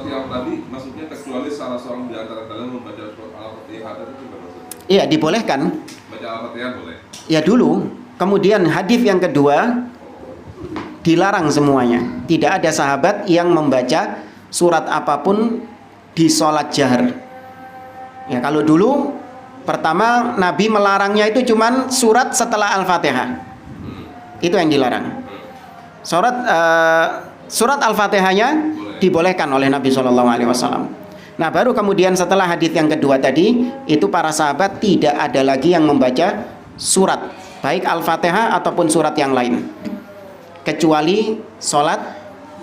Yang tadi maksudnya kecuali salah seorang di antara kalian membaca surat Al-Fatihah, itu juga maksudnya? Iya, dibolehkan. Baca Al-Fatihah boleh. Ya dulu. Kemudian hadis yang kedua dilarang semuanya. Tidak ada sahabat yang membaca surat apapun di sholat jahar. Ya, kalau dulu pertama Nabi melarangnya itu cuman surat setelah Al-Fatihah. Itu yang dilarang. Surat Al-Fatihahnya dibolehkan oleh Nabi SAW. Nah, baru kemudian setelah hadis yang kedua tadi, itu para sahabat tidak ada lagi yang membaca surat, baik Al-Fatihah ataupun surat yang lain, kecuali sholat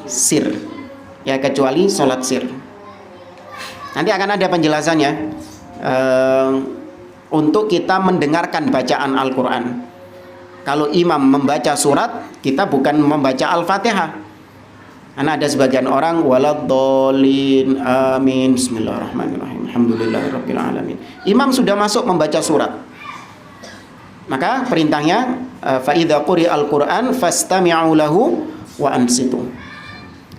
sir. Ya, kecuali sholat sir. Nanti akan ada penjelasannya untuk kita mendengarkan bacaan Al-Quran. Kalau imam membaca surat, kita bukan membaca Al-Fatihah. Karena ada sebagian orang waladhdallin amin bismillahirrahmanirrahim alhamdulillahirabbil alamin. Imam sudah masuk membaca surat. Maka perintahnya fa idza quri'al Qur'an fastami'u lahu wa ansitu.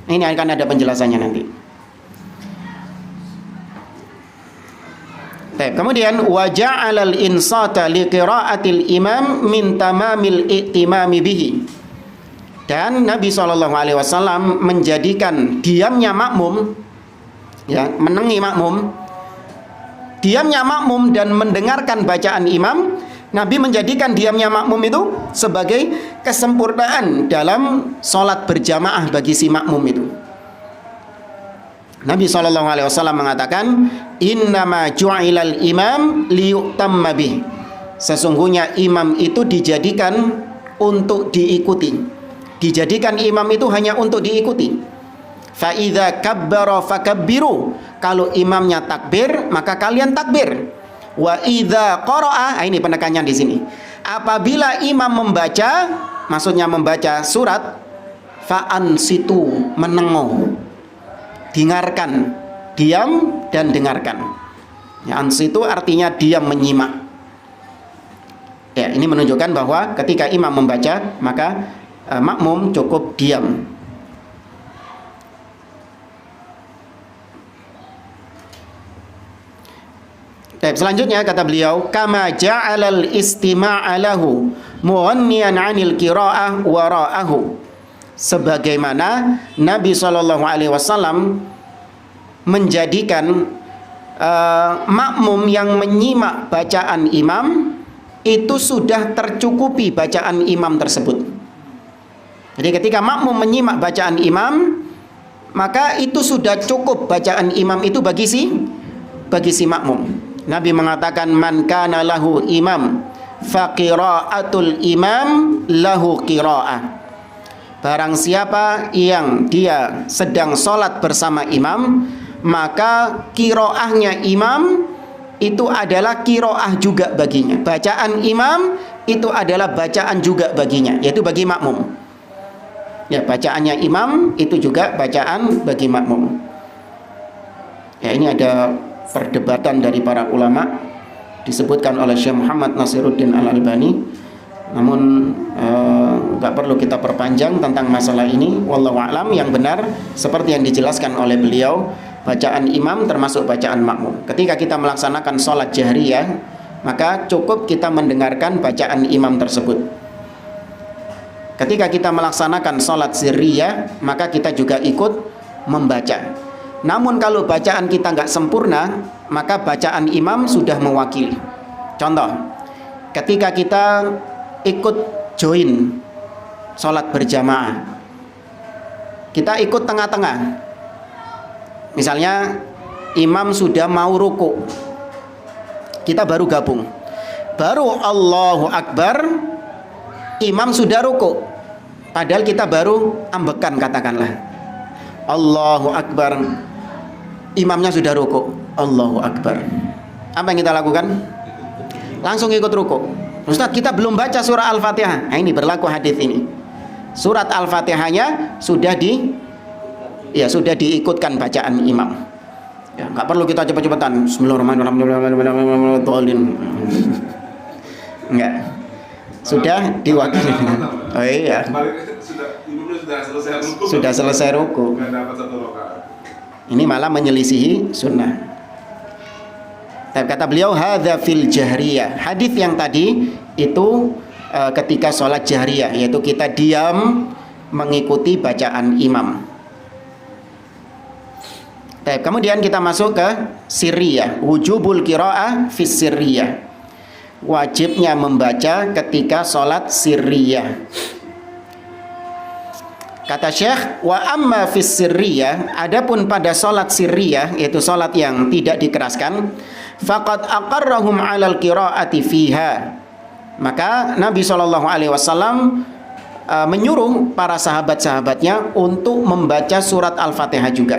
Ini akan ada penjelasannya nanti. Kemudian wa ja'alal insata liqira'atil imam min tamamil i'timami bihi. Dan Nabi SAW menjadikan diamnya makmum, ya, menengi makmum, diamnya makmum dan mendengarkan bacaan imam, Nabi menjadikan diamnya makmum itu sebagai kesempurnaan dalam sholat berjamaah bagi si makmum itu. Nabi SAW mengatakan, innama ju'ilal imam liyu'tamma bih. Sesungguhnya imam itu dijadikan untuk diikuti. Dijadikan imam itu hanya untuk diikuti. Fa idza kabbara fakabbiru. Kalau imamnya takbir, maka kalian takbir. Wa idza qara'a, ini penekannya di sini. Apabila imam membaca, maksudnya membaca surat, fa ansitu, menengo. Dengarkan, diam dan dengarkan. Ya, ansitu artinya diam, menyimak. Ya, ini menunjukkan bahwa ketika imam membaca, maka makmum cukup diam. Selanjutnya kata beliau, kama ja'alal istima'a lahu mughniyan 'anil qira'ah wara'ahu. Sebagaimana Nabi SAW menjadikan makmum yang menyimak bacaan imam itu sudah tercukupi bacaan imam tersebut. Jadi ketika makmum menyimak bacaan imam, maka itu sudah cukup bacaan imam itu bagi si makmum. Nabi mengatakan, man kana lahu imam fa qira'atul imam lahu qira'ah. Barang siapa yang dia sedang sholat bersama imam, maka kiroahnya imam itu adalah kiroah juga baginya. Bacaan imam itu adalah bacaan juga baginya, yaitu bagi makmum. Ya, bacaannya imam itu juga bacaan bagi makmum. Ya, ini ada perdebatan dari para ulama, disebutkan oleh Syekh Muhammad Nasiruddin Al-Albani. Namun nggak perlu kita perpanjang tentang masalah ini. Wallahu a'lam, yang benar seperti yang dijelaskan oleh beliau, bacaan imam termasuk bacaan makmum. Ketika kita melaksanakan sholat jahriyah, maka cukup kita mendengarkan bacaan imam tersebut. Ketika kita melaksanakan sholat sirriyah, maka kita juga ikut membaca. Namun kalau bacaan kita nggak sempurna, maka bacaan imam sudah mewakili. Contoh, ketika kita ikut join sholat berjamaah, kita ikut tengah-tengah. Misalnya imam sudah mau ruku, kita baru gabung, baru Allahu Akbar, imam sudah ruku, padahal kita baru ambekan, katakanlah Allahu Akbar, imamnya sudah ruku, Allahu Akbar. Apa yang kita lakukan? Langsung ikut ruku. Ustaz, kita belum baca surah Al-Fatihah. Nah, ini berlaku hadis ini. Surat Al-Fatihahnya sudah diikutkan bacaan imam. Ya, nggak perlu kita cepat-cepatan. Bismillahirrahmanirrahim. Enggak. Sudah diwakili. Oh iya. Sudah selesai ruku. Ini malah menyelisihi sunnah. Kata beliau, hadza fil jahriyah. Hadis yang tadi itu ketika sholat jahriyah, yaitu kita diam mengikuti bacaan imam. Kemudian kita masuk ke sirriyah. Wujubul qiraah fis sirriyah. Wajibnya membaca ketika sholat sirriyah. Kata Syekh, wa amma fis sirriyah, adapun pada sholat sirriyah, yaitu sholat yang tidak dikeraskan, faqad aqarrahum 'alal qiraati fiha. Maka Nabi SAW menyuruh para sahabat-sahabatnya untuk membaca surat Al-Fatihah juga.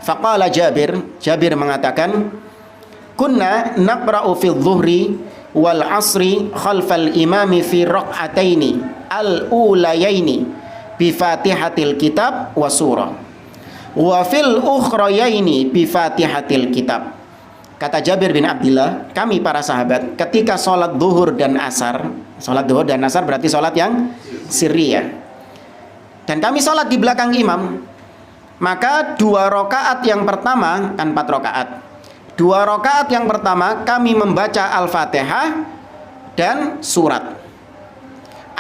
Faqala Jabir mengatakan, kunna naqra'u fi dhuhri wal 'asri khalfal imami fi raq'ataini al-ulayaini bi Fatihatil kitab wa surah wa fil ukhrayaini bi Fatihatil kitab. Kata Jabir bin Abdullah, kami para sahabat ketika sholat zuhur dan asar, sholat zuhur dan asar berarti sholat yang sirriyah, dan kami sholat di belakang imam, maka 2 rakaat yang pertama, kan 4 rakaat, 2 rakaat yang pertama kami membaca Al-Fatihah dan surat.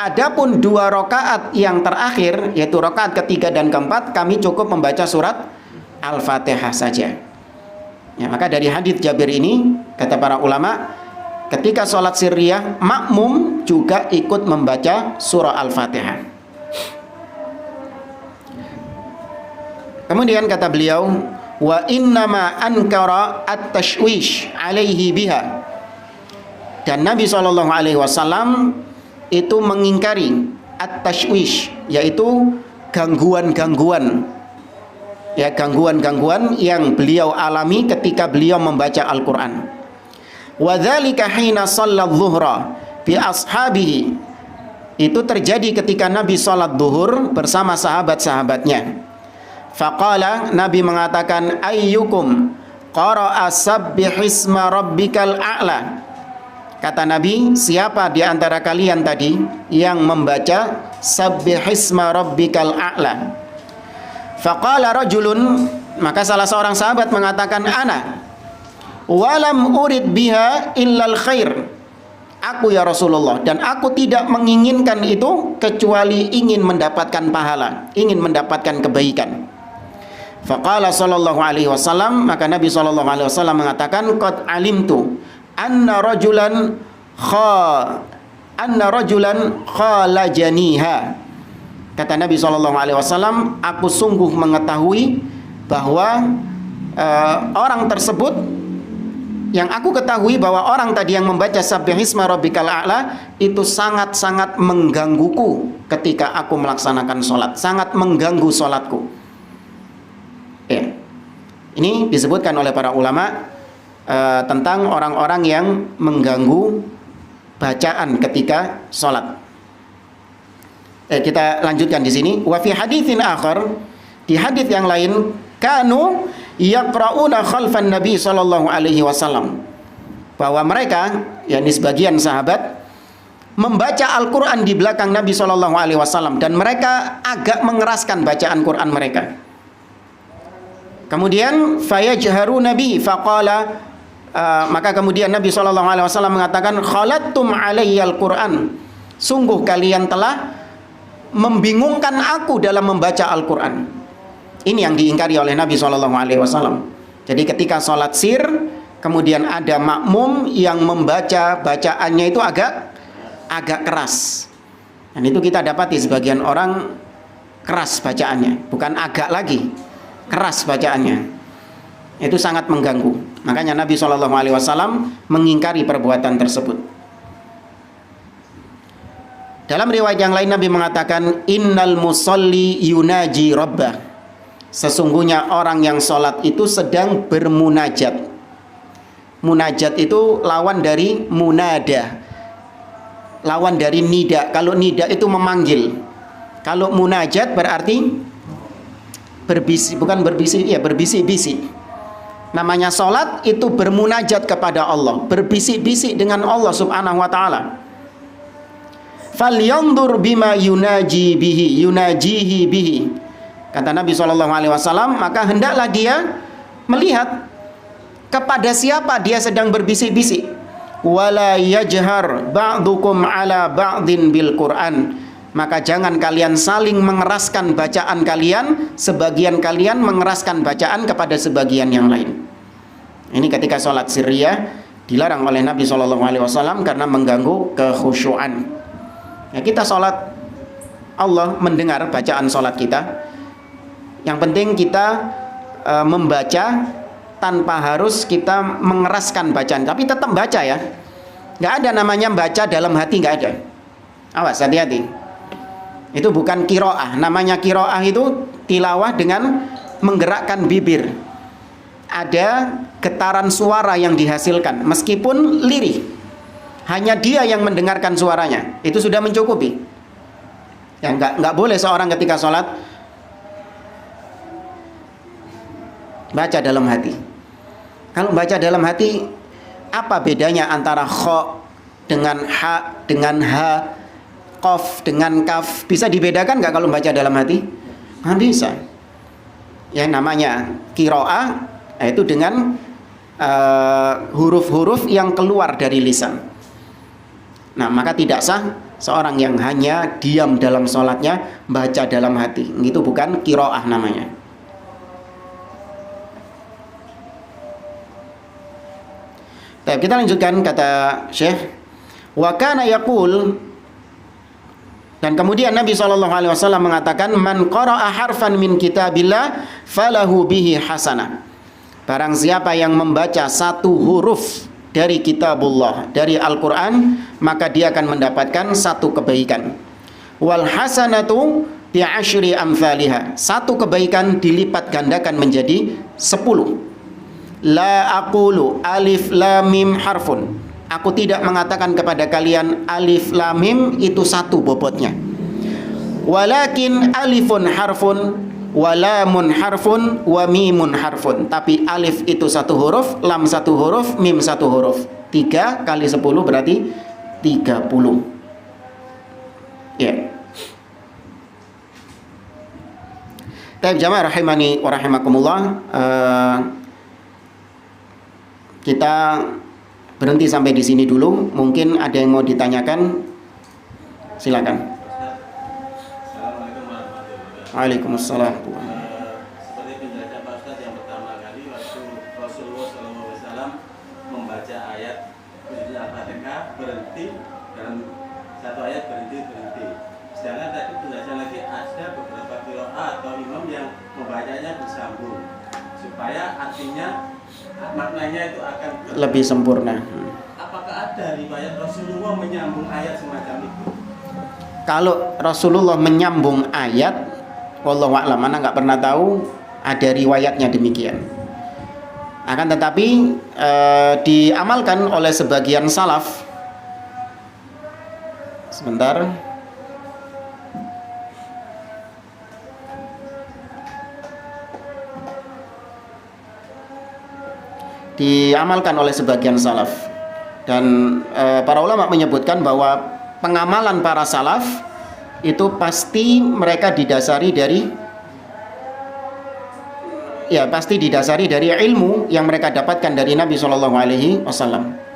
Adapun 2 rakaat yang terakhir, yaitu rakaat ketiga dan keempat, kami cukup membaca surat Al-Fatihah saja. Ya, maka dari hadits Jabir ini kata para ulama, ketika sholat sirriyah makmum juga ikut membaca surah Al-Fatihah. Kemudian kata beliau, wa innama ankara at-tashwish alaihi biha. Dan Nabi SAW itu mengingkari at-tashwish, yaitu gangguan-gangguan, ya, gangguan-gangguan yang beliau alami ketika beliau membaca Al-Quran. Wa dzalika hina shalla adh-dhuhra bi ashabihi. Itu terjadi ketika Nabi salat zuhur bersama sahabat-sahabatnya. Faqala, Nabi mengatakan, ayyukum qara'a sabbihisma rabbikal a'la. Kata Nabi, siapa di antara kalian tadi yang membaca sabbihisma rabbikal a'la? Faqala rajulun, maka salah seorang sahabat mengatakan, ana walam urid biha illal khair. Aku ya Rasulullah, dan aku tidak menginginkan itu kecuali ingin mendapatkan pahala, ingin mendapatkan kebaikan. Faqala sallallahu alaihi wasallam, maka Nabi sallallahu alaihi wasallam mengatakan, qad alimtu anna rajulan khalajaniha. Kata Nabi sallallahu alaihi wasallam, aku sungguh mengetahui bahwa orang tersebut, yang aku ketahui bahwa orang tadi yang membaca sabbihisma rabbikal a'la itu sangat-sangat menggangguku ketika aku melaksanakan sholat, sangat mengganggu sholatku. Ya. Ini disebutkan oleh para ulama tentang orang-orang yang mengganggu bacaan ketika sholat. Kita lanjutkan di sini. Wa fi haditsin akhar, di hadits yang lain, kanu yaqra'una khalfan Nabi sallallahu alaihi wasallam, bahwa mereka, yakni sebagian sahabat, membaca Al-Qur'an di belakang Nabi sallallahu alaihi wasallam, dan mereka agak mengeraskan bacaan Quran mereka. Kemudian fayajharu Nabi faqala, maka kemudian Nabi sallallahu alaihi wasallam mengatakan, khalattum alayyal Qur'an, sungguh kalian telah membingungkan aku dalam membaca Al-Qur'an. Ini yang diingkari oleh Nabi SAW. Jadi ketika sholat sir, kemudian ada makmum yang membaca bacaannya itu agak keras. Dan itu kita dapati sebagian orang keras bacaannya, bukan agak lagi, keras bacaannya. Itu sangat mengganggu. Makanya Nabi SAW mengingkari perbuatan tersebut. Dalam riwayat yang lain Nabi mengatakan, innal musalli yunaji rabbah. Sesungguhnya orang yang sholat itu sedang bermunajat. Munajat itu lawan dari munada, lawan dari nida. Kalau nida itu memanggil, kalau munajat berarti berbisik, bukan berbisik, ya berbisik-bisik. Namanya sholat itu bermunajat kepada Allah, berbisik-bisik dengan Allah subhanahu wa ta'ala. Falyandur bima yunajihi bihi. Kata Nabi SAW, maka hendaklah dia melihat kepada siapa dia sedang berbisik-bisik. Wala yajhar ba'dukum ala ba'din bil Qur'an. Maka jangan kalian saling mengeraskan bacaan kalian, sebagian kalian mengeraskan bacaan kepada sebagian yang lain. Ini ketika sholat sirriyah dilarang oleh Nabi SAW karena mengganggu kekhusyuan. Ya, kita sholat, Allah mendengar bacaan sholat kita. Yang penting kita membaca tanpa harus kita mengeraskan bacaan, tapi tetap baca ya. Nggak ada namanya baca dalam hati, nggak ada. Awas, hati-hati. Itu bukan kiroah. Namanya kiroah itu tilawah dengan menggerakkan bibir. Ada getaran suara yang dihasilkan, meskipun lirih. Hanya dia yang mendengarkan suaranya. Itu sudah mencukupi. Ya, nggak boleh seorang ketika sholat baca dalam hati. Kalau baca dalam hati, apa bedanya antara kha dengan ha dengan ha, qaf dengan kaf? Bisa dibedakan nggak kalau baca dalam hati? Nggak bisa. Ya, namanya qiraah, yaitu dengan huruf-huruf yang keluar dari lisan. Nah, maka tidak sah seorang yang hanya diam dalam sholatnya baca dalam hati. Itu bukan qiraah namanya. Kita lanjutkan kata Syekh, wa kana yaqul, dan kemudian Nabi SAW mengatakan, man qara'a harfan min kitabillah falahu bihi hasanah. Barang siapa yang membaca satu huruf dari kitabullah, dari Al-Quran, maka dia akan mendapatkan satu kebaikan. Wal hasanatu bi'ashri amthaliha. Satu kebaikan dilipat gandakan menjadi 10. La aqulu alif lam mim harfun. Aku tidak mengatakan kepada kalian alif lam mim itu satu bobotnya. Walakin alifun harfun, wa lamun harfun, wa mimun harfun. Tapi alif itu satu huruf, lam satu huruf, mim satu huruf. 3 kali 10 berarti 30. Ya. Baik jamaah rahimani wa rahimakumullah. Kita berhenti sampai di sini dulu. Mungkin ada yang mau ditanyakan, silakan. Assalamualaikum warahmatullahi wabarakatuh. Waalaikumsalam. Seperti penjelasan Pak Ustadz yang pertama kali waktu Rasulullah SAW membaca ayat Al-Fatihah berhenti dalam satu ayat berhenti. Sedangkan tadi penjelasan lagi ada beberapa qiraat atau imam yang membacanya bersambung supaya artinya maknanya itu akan Lebih sempurna. Apakah ada riwayat Rasulullah menyambung ayat semacam itu? Kalau Rasulullah menyambung ayat, wallahu a'lam, mana nggak pernah tahu ada riwayatnya demikian. Akan tetapi diamalkan oleh sebagian salaf. Sebentar. Diamalkan oleh sebagian salaf, dan para ulama menyebutkan bahwa pengamalan para salaf itu pasti mereka didasari dari ilmu yang mereka dapatkan dari Nabi SAW.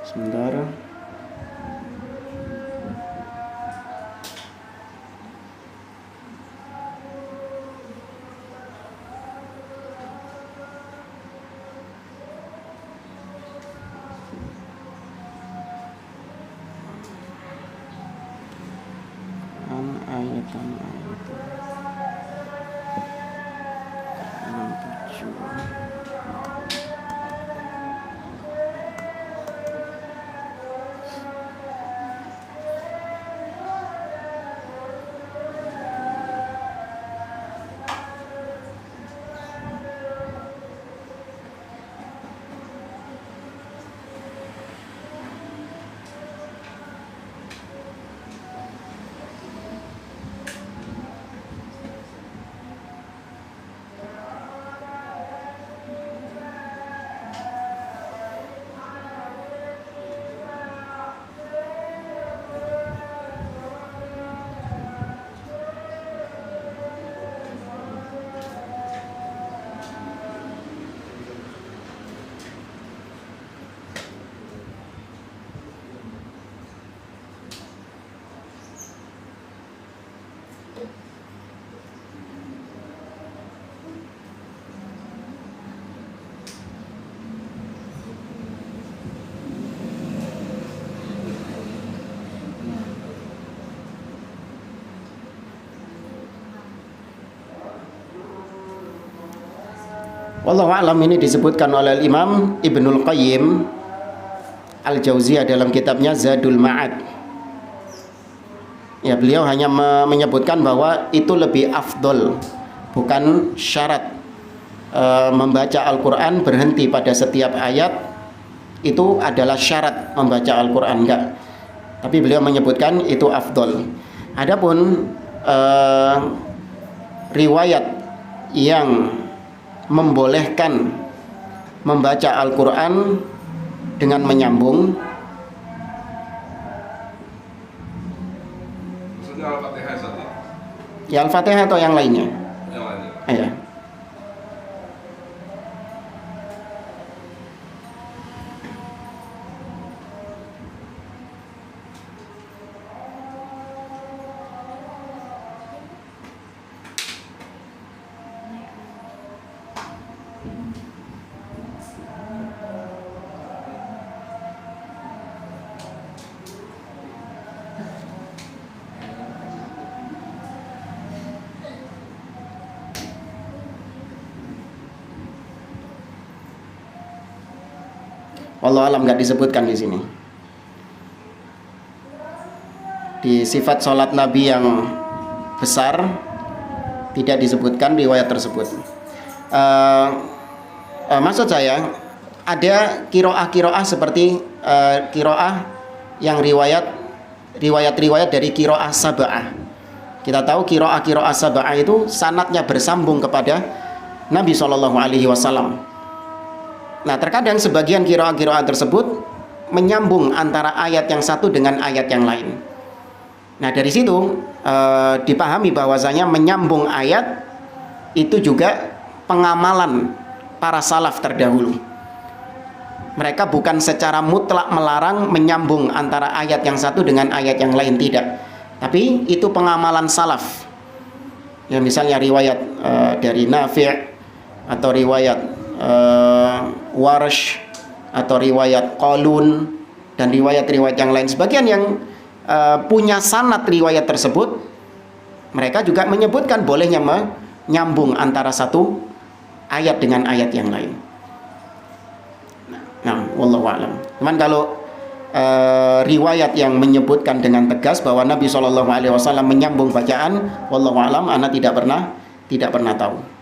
Sebentar. Ayat 67. Wallahu a'lam, ini disebutkan oleh Imam Ibnul Qayyim Al-Jauziyah dalam kitabnya Zadul Ma'ad. Ya, beliau hanya menyebutkan bahwa itu lebih afdol, bukan syarat membaca Al-Quran berhenti pada setiap ayat itu adalah syarat membaca Al-Quran, enggak. Tapi beliau menyebutkan itu afdol. Adapun riwayat yang membolehkan membaca Al-Quran dengan menyambung. Maksudnya Al-Fatihah saja. Ya Al-Fatihah atau yang lainnya? Yang lainnya. Ya. Wallahu alam, nggak disebutkan di sini. Di sifat sholat Nabi yang besar tidak disebutkan riwayat tersebut. Maksud saya ada kiroah seperti kiroah yang riwayat dari kiroah sab'ah. Kita tahu kiroah sab'ah itu sanadnya bersambung kepada Nabi SAW. Nah, terkadang sebagian kiroah tersebut menyambung antara ayat yang satu dengan ayat yang lain. Nah, dari situ dipahami bahwasanya menyambung ayat itu juga pengamalan para salaf terdahulu. Mereka bukan secara mutlak melarang menyambung antara ayat yang satu dengan ayat yang lain, tidak. Tapi itu pengamalan salaf. Ya, misalnya riwayat dari Nafi' atau riwayat Warsh atau riwayat Qalun dan riwayat-riwayat yang lain. Sebagian yang punya sanad riwayat tersebut, mereka juga menyebutkan bolehnya menyambung antara satu ayat dengan ayat yang lain. Nah, wallahu a'lam. Cuman kalau riwayat yang menyebutkan dengan tegas bahwa Nabi SAW menyambung bacaan, wallahu a'lam, ana tidak pernah tahu.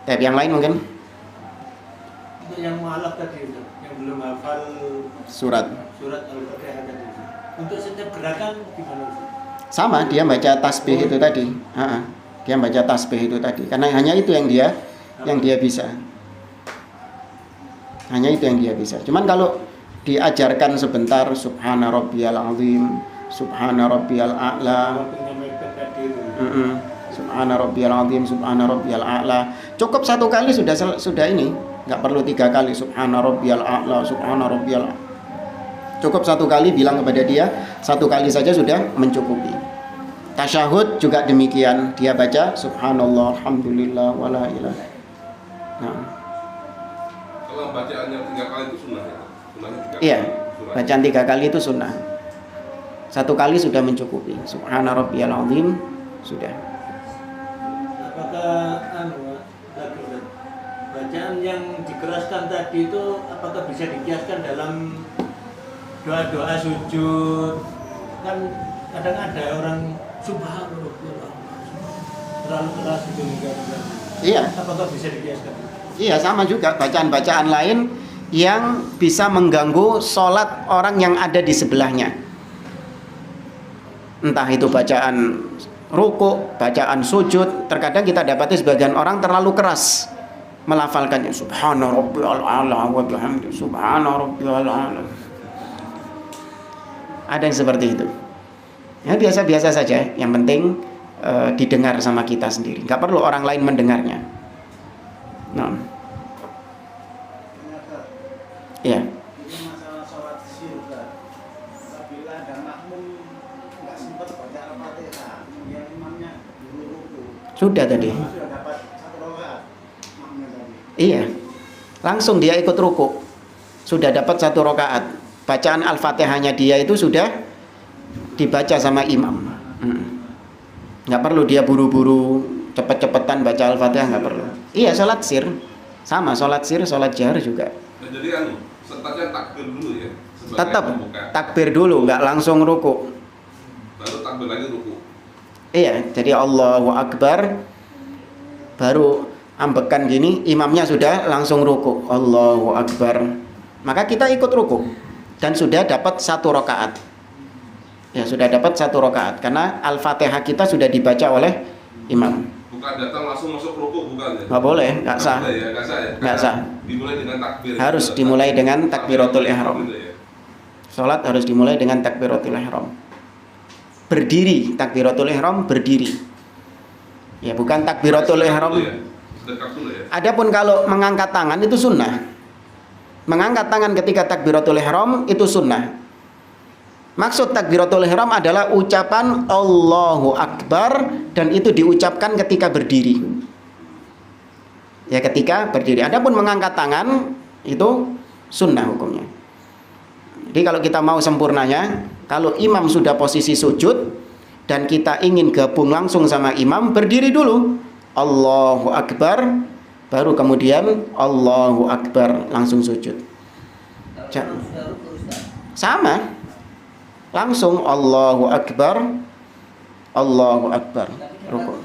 Tapi yang lain mungkin? Untuk yang mu'alaf tadi, yang belum hafal Surat Al-Fatihah tadi, untuk setiap gerakan gimana? Sama, dia baca tasbih itu tadi. Dia baca tasbih itu tadi. Karena hanya itu yang dia bisa. Hanya itu yang dia bisa. Cuman kalau diajarkan sebentar, subhana rabbiyal azim, subhana rabbiyal a'la, subhana rabbiyal azim, subhana rabbiyal a'la, cukup satu kali sudah ini, nggak perlu 3 kali subhana rabbiyal a'la, subhana rabbiyal a'la. Cukup satu kali bilang kepada dia, satu kali saja sudah mencukupi. Tasyahud juga demikian, dia baca subhanallah, alhamdulillah, wala ilaha. Nah, Kalau bacaannya 3 kali itu sunnah ya? Sunnahnya 3 kali. iya, bacaan 3 kali itu sunnah. Satu kali sudah mencukupi. Subhana rabbiyal azim sudah. Apakah bacaan yang dikeraskan tadi itu apakah bisa dikiaskan dalam doa-doa sujud? Kan kadang ada orang subhanallah terlalu keras itu enggak. Iya. Apakah bisa dikiaskan? Iya, sama juga bacaan-bacaan lain yang bisa mengganggu sholat orang yang ada di sebelahnya. Entah itu bacaan ruku, bacaan sujud. Terkadang kita dapati sebagian orang terlalu keras melafalkannya, subhana rabbiyal a'la wa bihamdi, subhana rabbiyal a'la. Ada yang seperti itu. Ya, biasa-biasa saja. Yang penting didengar sama kita sendiri. Nggak perlu orang lain mendengarnya. Nah. Iya. Ini masalah sholat sirra. Apabila ada makmum nggak sempat baca Al-Fatihah, kemudian imamnya dulu ruku. Sudah tadi. Sudah dapat 1 rakaat makmumnya tadi. Iya. Langsung dia ikut ruku. Sudah dapat 1 rakaat. Bacaan Al-Fatihahnya dia itu sudah dibaca sama imam. Nggak perlu dia buru-buru cepet-cepetan baca Al-Fatihah, nggak perlu. Iya, sholat sir sama, sholat sir, sholat jahar juga. Nah, jadi kan startnya takbir dulu ya. Tetap takbir dulu, nggak langsung ruku. Baru takbir lagi ruku. Iya, jadi Allahu Akbar, baru ambekan gini, imamnya sudah langsung ruku. Allahu Akbar. Maka kita ikut ruku dan sudah dapat 1 rakaat. Ya, sudah dapat 1 rakaat karena Al-Fatihah kita sudah dibaca oleh imam. Bukan datang langsung masuk rukuk, bukan ya? Nggak boleh, nggak sah. Boleh ya, nggak sah ya? Nggak sah. Dimulai dengan takbir. Harus dimulai dengan takbiratul ihram. Gitu ya. Sholat harus dimulai dengan takbiratul ihram. Berdiri, takbiratul ihram berdiri. Ya, bukan takbiratul ihram. Dekat dulu ya. Adapun kalau mengangkat tangan itu sunnah. Mengangkat tangan ketika takbiratul ihram itu sunnah. Maksud takbiratul ihram adalah ucapan Allahu Akbar, dan itu diucapkan ketika berdiri. Ya, ketika berdiri. Adapun mengangkat tangan itu sunnah hukumnya. Jadi kalau kita mau sempurnanya, kalau imam sudah posisi sujud dan kita ingin gabung langsung sama imam, berdiri dulu. Allahu Akbar, baru kemudian Allahu Akbar langsung sujud. Sama, langsung Allahu Akbar, Allahu Akbar, rukuk.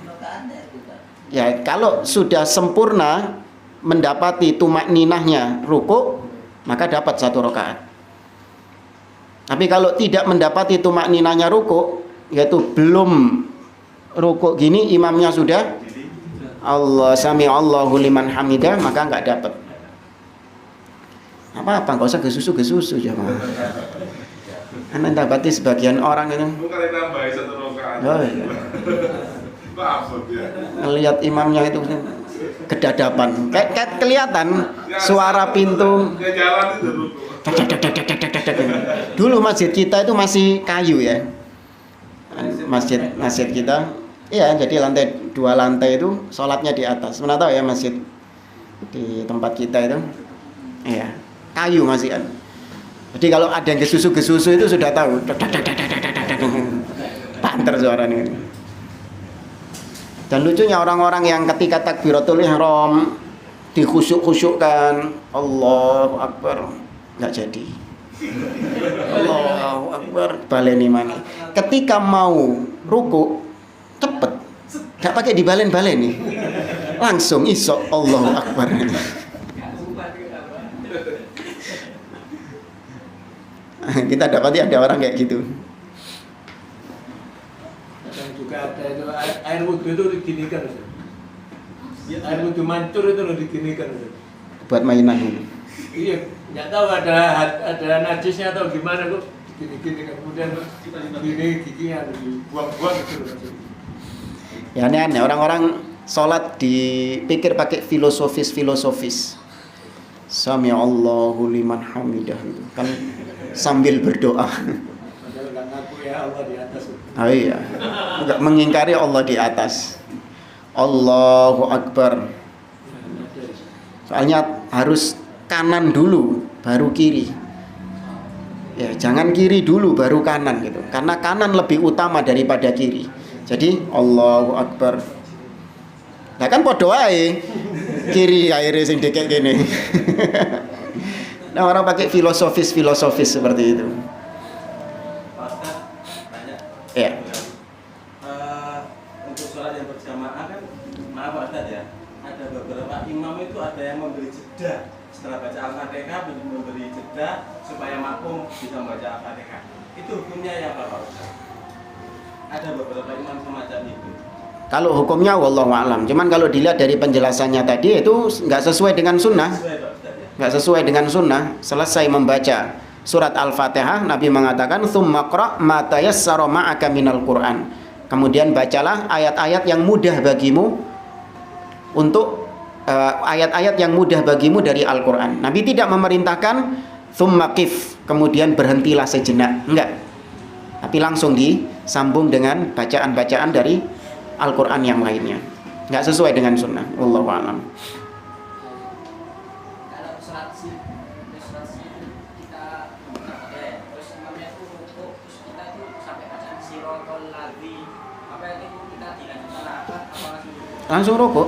Ya, kalau sudah sempurna mendapati tumakninahnya rukuk, maka dapat 1 rakaat. Tapi kalau tidak mendapati tumakninahnya rukuk, yaitu belum rukuk gini, imamnya sudah Allah sami Allahu liman hamidah, maka nggak dapat. Apa nggak usah gesusu jamaah. Anda dapati sebagian orang itu. Bukan tambahin 1 rakaat. Oh, iya. Maksud ya. Melihat imamnya itu kedadapan, kayak kelihatan suara pintu. Ya jalan itu rukuk. Dulu masjid kita itu masih kayu ya. Masjid kita, iya, jadi lantai 2 lantai itu sholatnya di atas. Mana tahu ya masjid di tempat kita itu, iya, kayu masih kan. Jadi kalau ada yang gesusu itu sudah tahu. Banter suaranya. Dan lucunya orang-orang yang ketika takbiratul ihram dikhusyuk-khusyukkan, Allahu Akbar, nggak jadi. Allahu Akbar, baleni mana. Ketika mau ruku cepet, nggak pakai dibalen-balen nih, langsung isok Allahu Akbar. Kita dapati ada orang kayak gitu. Dan juga ada itu air wudhu itu diginikan, air wudhu mancur itu diginikan. Buat mainan ini. Iya, nggak tahu ada najisnya atau gimana kok gini kemudian gini giginya dibuang-buang gitu. Ya aneh-aneh, orang-orang sholat dipikir pakai filosofis. Sami Allahu liman hamidah itu kan sambil berdoa. Padahal nggak ngaku ya Allah di atas. Oh iya, nggak mengingkari Allah di atas. Allahu Akbar. Soalnya harus kanan dulu baru kiri. Ya, jangan kiri dulu baru kanan gitu. Karena kanan lebih utama daripada kiri. Jadi Allahu Akbar. Nah kan podo ae. Kiri akhirnya sing dekek gini. Nah orang pakai filosofis seperti itu. Pak Ustaz, tanya. Ya. Untuk sholat yang berjamaah kan, maaf Pak Ustaz ya, ada beberapa imam itu ada yang memberi jeda setelah baca Al-Fatihah, memberi jeda supaya makmum bisa membaca Al-Fatihah. Itu hukumnya ya Pak Ustaz? Ada beberapa imam semacam itu. Kalau hukumnya wallahu a'lam. Cuman kalau dilihat dari penjelasannya tadi itu nggak sesuai dengan sunnah. Nggak sesuai dengan sunnah. Selesai membaca surat Al-Fatihah, Nabi mengatakan tsumma qra' ma tayassara ma'aka minal Qur'an. Kemudian bacalah ayat-ayat yang mudah bagimu untuk ayat-ayat yang mudah bagimu dari Al-Qur'an. Nabi tidak memerintahkan tsumma qif, kemudian berhentilah sejenak. Enggak. Tapi langsung disambung dengan bacaan-bacaan dari Al-Quran yang lainnya. Nggak sesuai dengan sunnah. Wallahu a'lam. Kalau sholat kita terus imamnya itu rukuk, terus kita itu sampai bacaan sirotol ladzi, apa itu kita dilanjutkan apa Langsung rukuk.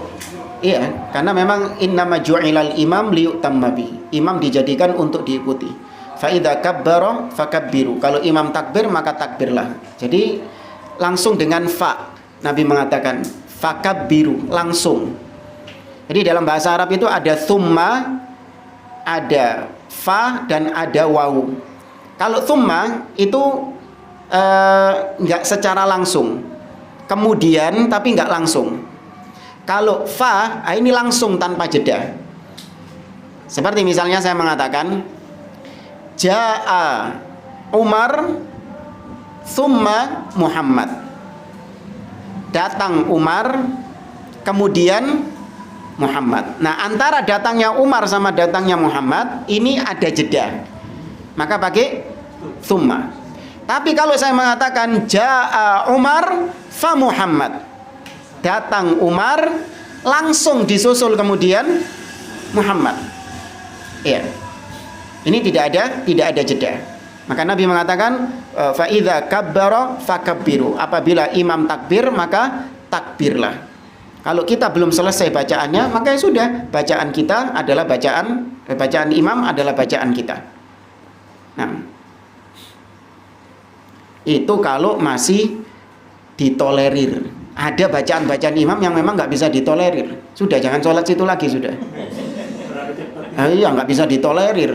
Iya, karena memang innama ju'ilal imam liyutamma bi. Imam dijadikan untuk diikuti. Fa idza kabbara fakabbiru. Kalau imam takbir maka takbirlah. Jadi langsung dengan fa. Nabi mengatakan fakabbiru, langsung. Jadi dalam bahasa Arab itu ada thumma, ada fa, dan ada wawu. Kalau thumma itu nggak secara langsung. kemudian tapi nggak langsung. Kalau fa, ini langsung tanpa jeda. Seperti misalnya saya mengatakan Ja'a Umar Thumma Muhammad. Datang Umar kemudian Muhammad. Nah, antara datangnya Umar sama datangnya Muhammad ini ada jeda. Maka pakai thumma. Tapi kalau saya mengatakan Ja'a Umar fa Muhammad. Datang Umar langsung disusul kemudian Muhammad. Iya. Ini tidak ada jeda. Maka Nabi mengatakan fa idza kabbara fakabbiru. Apabila imam takbir maka takbirlah. Kalau kita belum selesai bacaannya, maka ya sudah, bacaan kita adalah bacaan imam adalah bacaan kita. Nah, itu kalau masih ditolerir. Ada bacaan-bacaan imam yang memang nggak bisa ditolerir. Sudah, jangan sholat situ lagi sudah. Iya, nggak bisa ditolerir.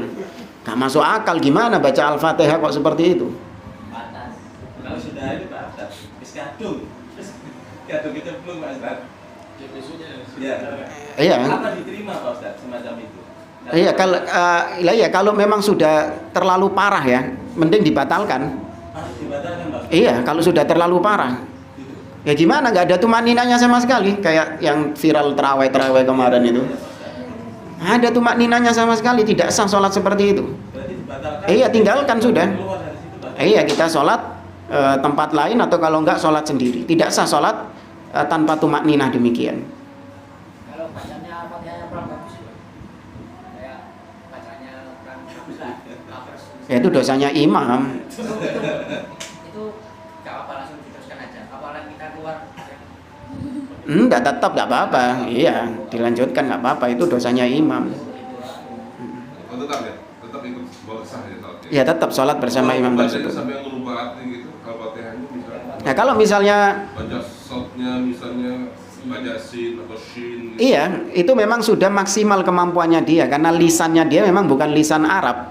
Nggak masuk akal, gimana baca Al-Fatihah kok seperti itu? Batas. Kalau sudah ini Pak Ustaz, kadung itu belum Pak Ustaz. Iya. Apa diterima Pak Ustaz semacam itu? Iya, kalau memang sudah terlalu parah ya, mending dibatalkan. Dibatalkan Pak? Iya, kalau sudah terlalu parah. Ya gimana, nggak ada tumaninanya sama sekali, kayak yang viral terawih kemarin itu. Ada tumaninanya sama sekali, tidak sah sholat seperti itu. Berarti dibatalkan? Iya, tinggalkan sudah. Keluar dari situ Pak? Iya, kita sholat tempat lain atau kalau enggak sholat sendiri. Tidak sah sholat tanpa tumak ninah demikian. Kalau bacanya Fatihahnya kurang bagus itu. Kayak bacanya kurang bagus lah. Ya, itu dosanya imam. Itu enggak apa-apa langsung diteruskan aja. Apalagi kita keluar. Enggak, tetap enggak apa-apa. Iya, dilanjutkan enggak apa-apa, itu dosanya imam. Oh, tetap ya? Tetap ikut sah ya sholatnya? Ya, tetap sholat bersama imam tersebut. Sampai yang merubah arti gitu, kalau Fatihahnya misalnya. Nah, kalau misalnya Baca shotnya misalnya, baca sin atau shin gitu. iya, itu memang sudah maksimal kemampuannya dia, karena lisannya dia memang bukan lisan Arab,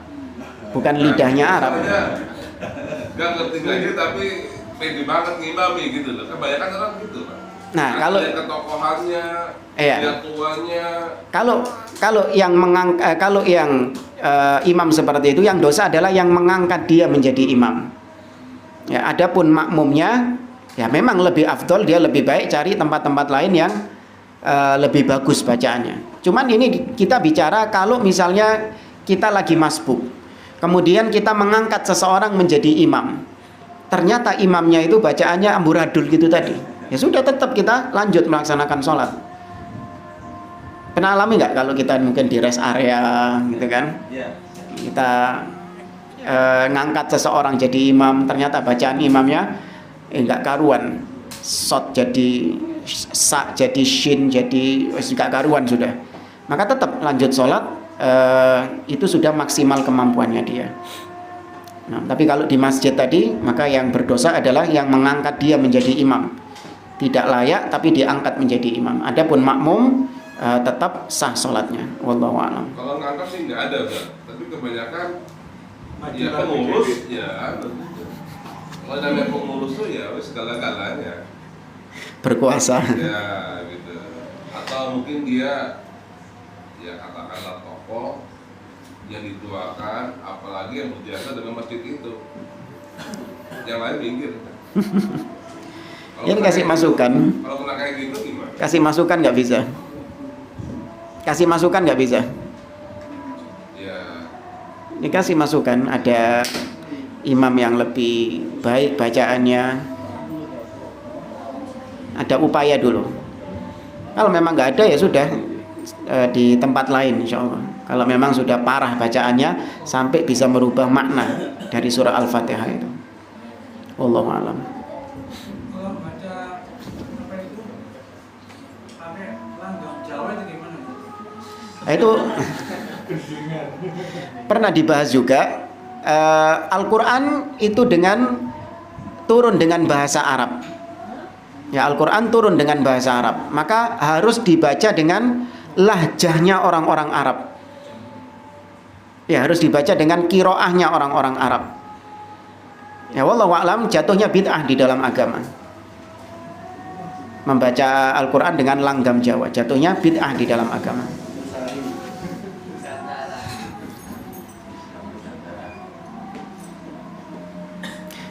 bukan lidahnya Arab. Gak ngerti aja tapi pede banget ngimami gitu loh. Kebanyakan orang gitu Pak. Nah, kalau lihat ketokohannya, iya. lihat tuanya. Kalau yang imam seperti itu, yang dosa adalah yang mengangkat dia menjadi imam. Ya, adapun makmumnya, ya memang lebih afdol, dia lebih baik cari tempat-tempat lain yang lebih bagus bacaannya. Cuman ini kita bicara kalau misalnya kita lagi masbuk, kemudian kita mengangkat seseorang menjadi imam. Ternyata imamnya itu bacaannya amburadul gitu tadi. Ya sudah, tetap kita lanjut melaksanakan sholat. Pernah alami nggak kalau kita mungkin di rest area gitu kan? Iya. Kita ngangkat seseorang jadi imam, ternyata bacaan imamnya nggak karuan, shot jadi sa jadi shin jadi nggak karuan sudah, maka tetap lanjut sholat. Itu sudah maksimal kemampuannya dia. Nah, tapi kalau di masjid tadi, maka yang berdosa adalah yang mengangkat dia menjadi imam. Tidak layak tapi diangkat menjadi imam. Adapun makmum tetap sah sholatnya. Wallahu a'lam. Kalau ngangkat sih nggak ada Pak. Tapi kebanyakan ya pengurus ya. Kalau namanya pengurus tuh ya segala-galanya. Berkuasa. Ya gitu. Atau mungkin dia ya katakanlah tokoh yang dituakan, apalagi yang berjasa dengan masjid itu. Yang lain minggir. Ya dikasih masukan. Kalau kena kayak gitu gimana? Kasih masukan nggak bisa. Kasih masukan nggak bisa. Ya. Dikasih masukan, ada imam yang lebih baik bacaannya, ada upaya dulu. Kalau memang nggak ada ya sudah, di tempat lain insya Allah. Kalau memang sudah parah bacaannya sampai bisa merubah makna dari surah Al-Fatihah itu. Wallahu a'lam. Kalau baca apa itu pakai langgam Jawa itu gimana? Itu pernah dibahas juga. Al-Quran itu turun dengan bahasa Arab. Ya, Al-Quran turun dengan bahasa Arab, maka harus dibaca dengan lahjahnya orang-orang Arab. Ya, harus dibaca dengan kiroahnya orang-orang Arab. Ya, wallahu a'lam, jatuhnya bid'ah di dalam agama. membaca Al-Quran dengan langgam Jawa, jatuhnya bid'ah di dalam agama.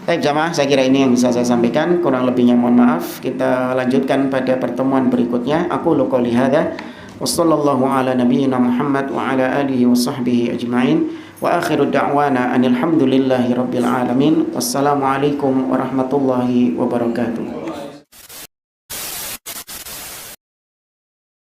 Baik jamaah, saya kira ini yang bisa saya sampaikan. Kurang lebihnya mohon maaf. Kita lanjutkan pada pertemuan berikutnya. Aku qouli hadza wa sallallahu ala nabiyyina Muhammad wa ala alihi wa sahbihi ajma'in. Wa akhiru da'wana anil hamdulillahi rabbil alamin. Wassalamualaikum warahmatullahi wabarakatuh.